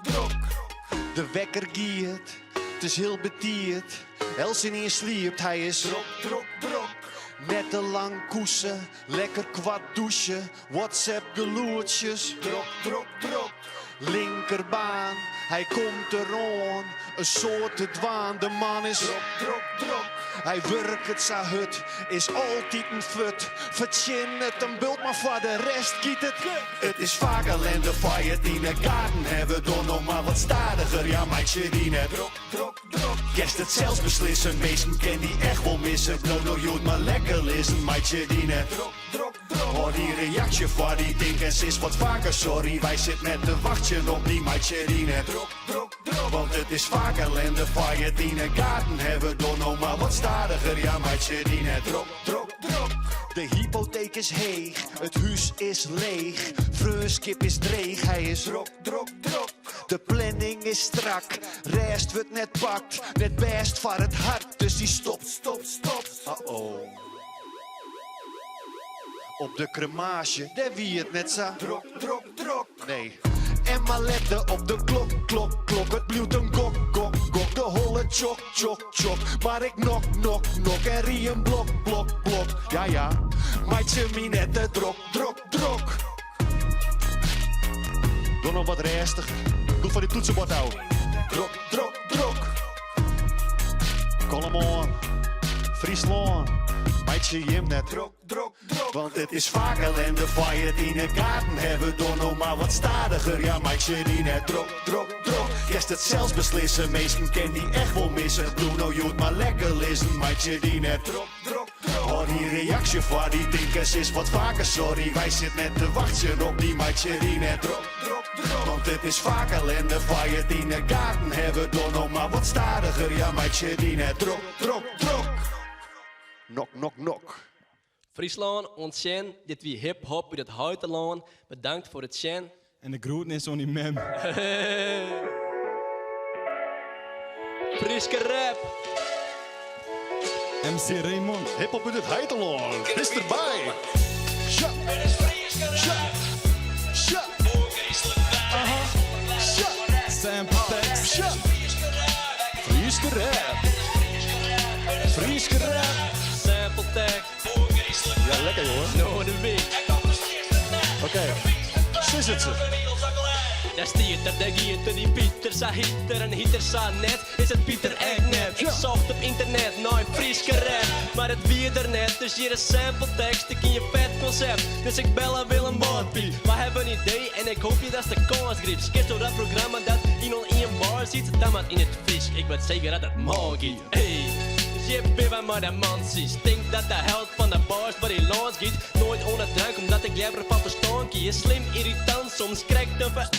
De wekker giert, het is heel betierd. Els in hier sliept, hij is drok. Net te lang koesen, lekker kwad douchen. WhatsApp geloertjes, drok. Linkerbaan, hij komt eraan. Een soort te dwaan, de man is drok. Hij werkt het zijn hut, is altijd een fut. Vertjen het een bult, maar voor de rest giet het. Het is vaak ellende, fight in de garten. Hebben we nog maar wat stadiger, ja meidje die net. Drok. Kerst het zelfs beslissen, meesten ken die echt wel missen. Bruno Joet maar lekker listen, meidje die net. Drok. Hoor die reactie voor die dinkers is wat vaker sorry. Wij zitten net te wachten op die meidje die net drok. Want het is vaak ellende van je die in de gaten hebben. Door nog maar wat stadiger, ja meidje die net drok. De hypotheek is heeg, het huis is leeg. Vreuskip is dreig, hij is drok. De planning is strak, rest wordt net pakt. Net best voor het hart, dus die stopt. Uh-oh. Op de cremage, daar wie het net zo drok. Nee. En maar letten op de klok. Het blijft een gok. De holle chok. Maar ik nok. En rie een blok. Ja. Meidje minette drok. Doe nog wat restig. Doe van die toetsenbord houden. Drok. Kom on. Friesland. Meidje Jim net drok. Want het is vaak ellende van je die in de gaten hebben. Door nog maar wat stadiger. Ja, meidje die net drok. Kerst het zelfs beslissen. Meesten ken die echt wel missen. Bruno Joet maar lekker lissen. Meidje die net drok. Hoor die reactie voor die dinkers is wat vaker sorry. Wij zitten net te wachten op die meidje die net drok. Want het is vaak ellende van je die in de gaten hebben. Door nog maar wat stadiger. Ja, meidje die net drok. Nok. Friesland, ontzettend, dit wie hip-hop uit het Huitenland. Bedankt voor het zien. En de groeten is zo niet mem. Frieske rap. MC Raymond. Hip-hop uit het Huitenland. Is erbij. Ja. Sample tekst. Ja. Frieske rap. Sample tag. Ja, lekker jongen. No, de week. Oké. Zus het ze. Daar stiert dat de giet die Pieter sa hitter en hitter sa net. Is het Pieter echt net? Ik zocht op internet naar een Frieske rap. Maar het wie er net, dus hier is sample tekst. Ik in je vet concept, dus ik bel aan Willem Boortpie. We hebben een idee en ik hoop je dat de kans griep. Skip zo dat programma dat iemand in een bar ziet. Dan maar in het Fries, ik weet zeker dat het magie. Hey. Je bent maar de man ziet. Denk dat de held van de bars waar hij langs giet. Nooit onder drank omdat ik jabber van verstankie. Is slim, irritant, soms krijgt te ver.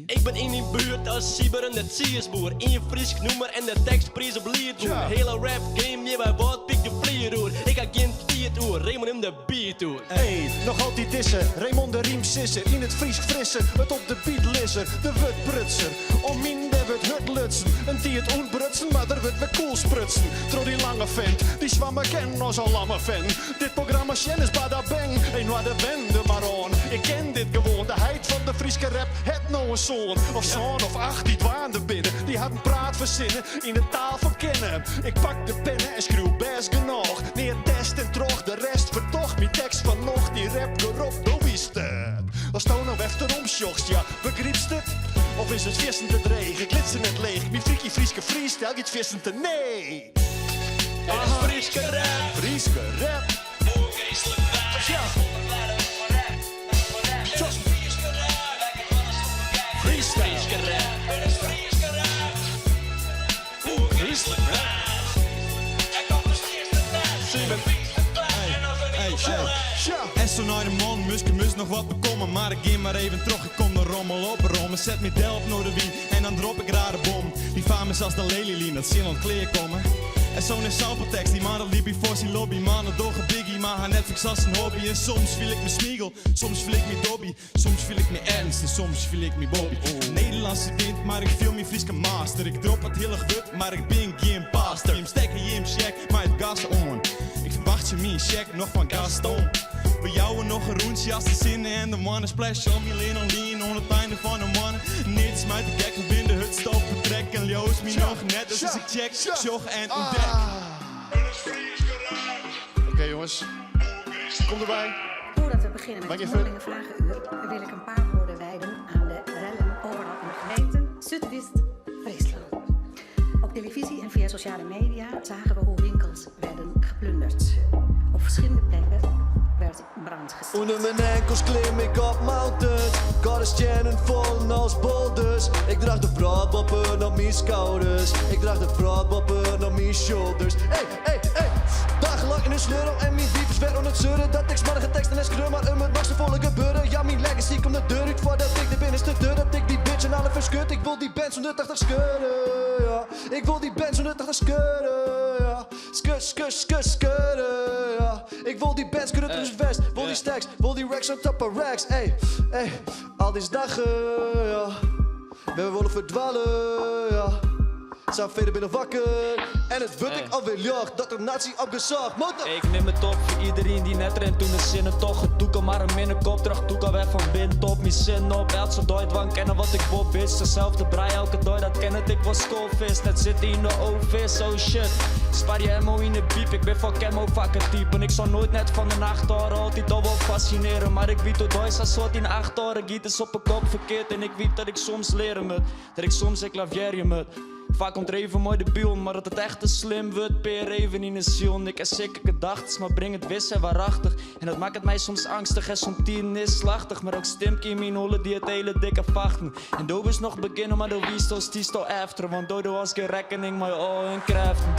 Ik ben in die buurt als Sieber en de Siersboer. In je Fries noemer en de tekstprijs op lied doen. Hele rap game, je bij wat pik de vlieroer. Ik ga geen 4 uur, Raymond in de beat doen. Hey, nog altijd dissen, Raymond de riem sisser. In het Fries frissen, het op de beat lisser. De wut prutser, om min de wut hut lutsen. Een die het onbrutsen, maar er wordt weer cool sprutsen. Tro die lange vent, die zwammen ken als een lamme fan. Dit programma Sjen is bada bang, een waar de wende maar on. Ik ken dit gewoon, de heid van de Frieske rap. Het nou een zoon of zoon of 8 die dwaande binnen. Die had een praat verzinnen in de taal van kennen. Ik pak de pennen en schreeuw best genoeg. Neer test en trog, de rest vertocht. Mijn tekst van nog, die rap erop, doe wist het. Als nou nou even omsjocht, ja, begrijpst het? Of is het vissen te dregen, glitsen net leeg. Mijn friekie Frieske freestyle, giet vissen te nee. Het is Frieske rap. Frieske rap. Ja. Frieske rap. En zo naar de man, mus nog wat bekomen. Maar ik ging maar even terug, ik kom de rommel op rommen. Zet me del op naar de wien en dan drop ik rare bom. Die vaam is als de lelylien, dat zien kleer komen. En zo'n sampletekst, die man dat liep voor zijn lobby. Mannen door een biggie, maar haar Netflix als een hobby. En soms viel ik me Smiegel, soms viel ik me Dobby. Soms viel ik me Ernst en soms viel ik me Bobby. Nederlandse wind, maar ik viel me Frieske master. Ik drop het heel goed, maar ik ben geen pastor. Je stekken je hem check, maar het gas on. Ik verwacht je me een check, nog van Gaston. Bij jou nog een roentje als de zinnen en de mannen splash om je leen alleen on het einde van de mannen. Niet smijt de gek, we de hut stop, vertrek en Ljoos me nog net. Dus als ik check, sjog en ontdek. Oké jongens, kom erbij. Voordat we beginnen met het mondelinge vragenuur wil ik een paar woorden wijden aan de rellen overal in de gemeente Zuidwest-Friesland. Op televisie en via sociale media zagen we hoe winkels werden geplunderd. Op verschillende plekken werd brand gesticht. Onder mijn enkels klim ik op mountains. Karrestjennen vol als boulders. Ik draag de praatwappen op mijn schouders. Ik draag de praatwappen op mijn shoulders. Hey, hey, hey. Dagelijks in een sleuren en mijn diep is ver aan het zeuren. Dat ik smarrige teksten en schreeuw, maar het mag zo volle gebeuren. Ja, mijn legacy komt de deur uit voordat ik de binnenste deur. Dat ik die bitch en alle verschut. Ik wil die band zo'n 80 scheuren, ja. Ik wil die band zo'n 80 scheuren, ja. Skeuren, ja. Ik wil die band scheuren tussen vest. Wil die stacks, wil die racks on top of racks. Ey, al deze dagen, ja. We willen verdwalen, ja. Zijn verder binnen wakker. En het wordt ik alweer lucht dat er nazi opgezocht. Ik neem het op voor iedereen die net rent toen de zinnen toch gedoeken. Maar een minnekop terug doek al weg van binnen top. Mijn zin op, elke duit wang kennen wat ik wil bitch. Dezelfde brei elke dag dat ken het, ik was schoolvis. Net zit in de ovis, oh shit. Spaar je ammo in de biep, ik ben van camo vakken type. En ik zou nooit net van de nacht horen, altijd al wel fascineren. Maar ik weet hoe dois als soort in 8 horen. Giet is op een kop verkeerd en ik weet dat ik soms leren moet. Dat ik soms ik lavier moet. Vaak komt er even mooi de biel, maar dat het echt te slim wordt, peer even in de ziel. Ik heb zeker gedacht, maar breng het wist en waarachtig. En dat maakt het mij soms angstig en soms 10 is slachtig. Maar ook stemke in mijn holle die het hele dikke vachten. En doe is nog beginnen, maar de wiestel stiest al after. Want door was geen rekening, maar al hun krachten.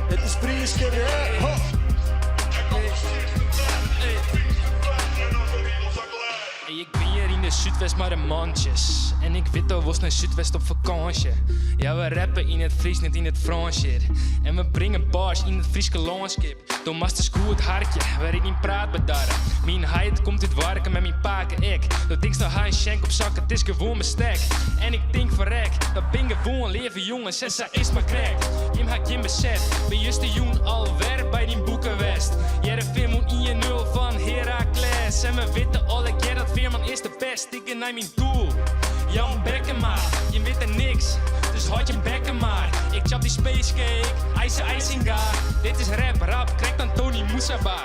Het is vriendschap, ho! Hey, ik ben hier in de Zuidwest maar de mandjes. En ik weet al was naar Zuidwest op vakantie. Ja, we rappen in het Fries, niet in het Frans hier. En we brengen bars in het Frieske landschap. Door masters goed hartje, waar ik niet praat bedarren. Mijn heid komt uit werken met mijn paken ik. Dat ik sta haar een shank op zak, het is gewoon bestek. En ik denk verrek, dat ben gewoon leven jongens. En ze is maar crack. Je haakt je bezet, ben juist de jong alweer bij die Boekenwest. Jij de film in je nul van Heracles. En we weten alle keer dat Veerman is de best. Ik naar mijn doel. Jan bekken maar, je weet er niks, dus houd je bekken maar. Ik chap die spacecake, IJsinga. Dit is rap, krijgt dan Tony Moussaba.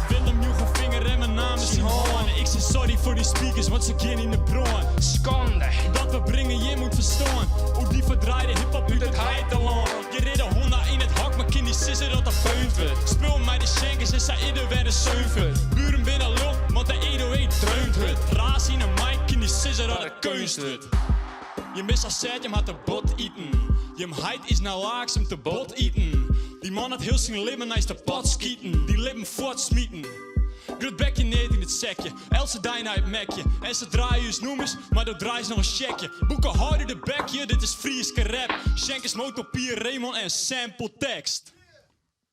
Willem Joegelvinger en mijn naam is Simon. Ik zeg sorry voor die speakers, want ze kennen in de bron. Schande, dat we brengen, je moet verstaan. Hoe die verdraaide hiphop uit het heiteland. Je reed een Honda in het hak, maar kind die sisser dat er punt wordt. Speel mij de shankers en zij ieder weer een seuvel. Buren binnen lul, want de Edo heet dreunt het. Raas in een mic, kind die sisser dat er kunst wordt. Je mis als zet, je had te bot eten. Je heid is naar laaks om te bot eten. Die man had heel zijn leven naar de pot schieten. Die leven voortsmieten. Groot bekje neer in het sekje. Else dijn uit mekje. En ze draaien je noemers, maar dat draait nog een checkje. Boeken harder de bekje, dit is Frieske rap. Schenkers, mootpapier, Raymond en sample tekst.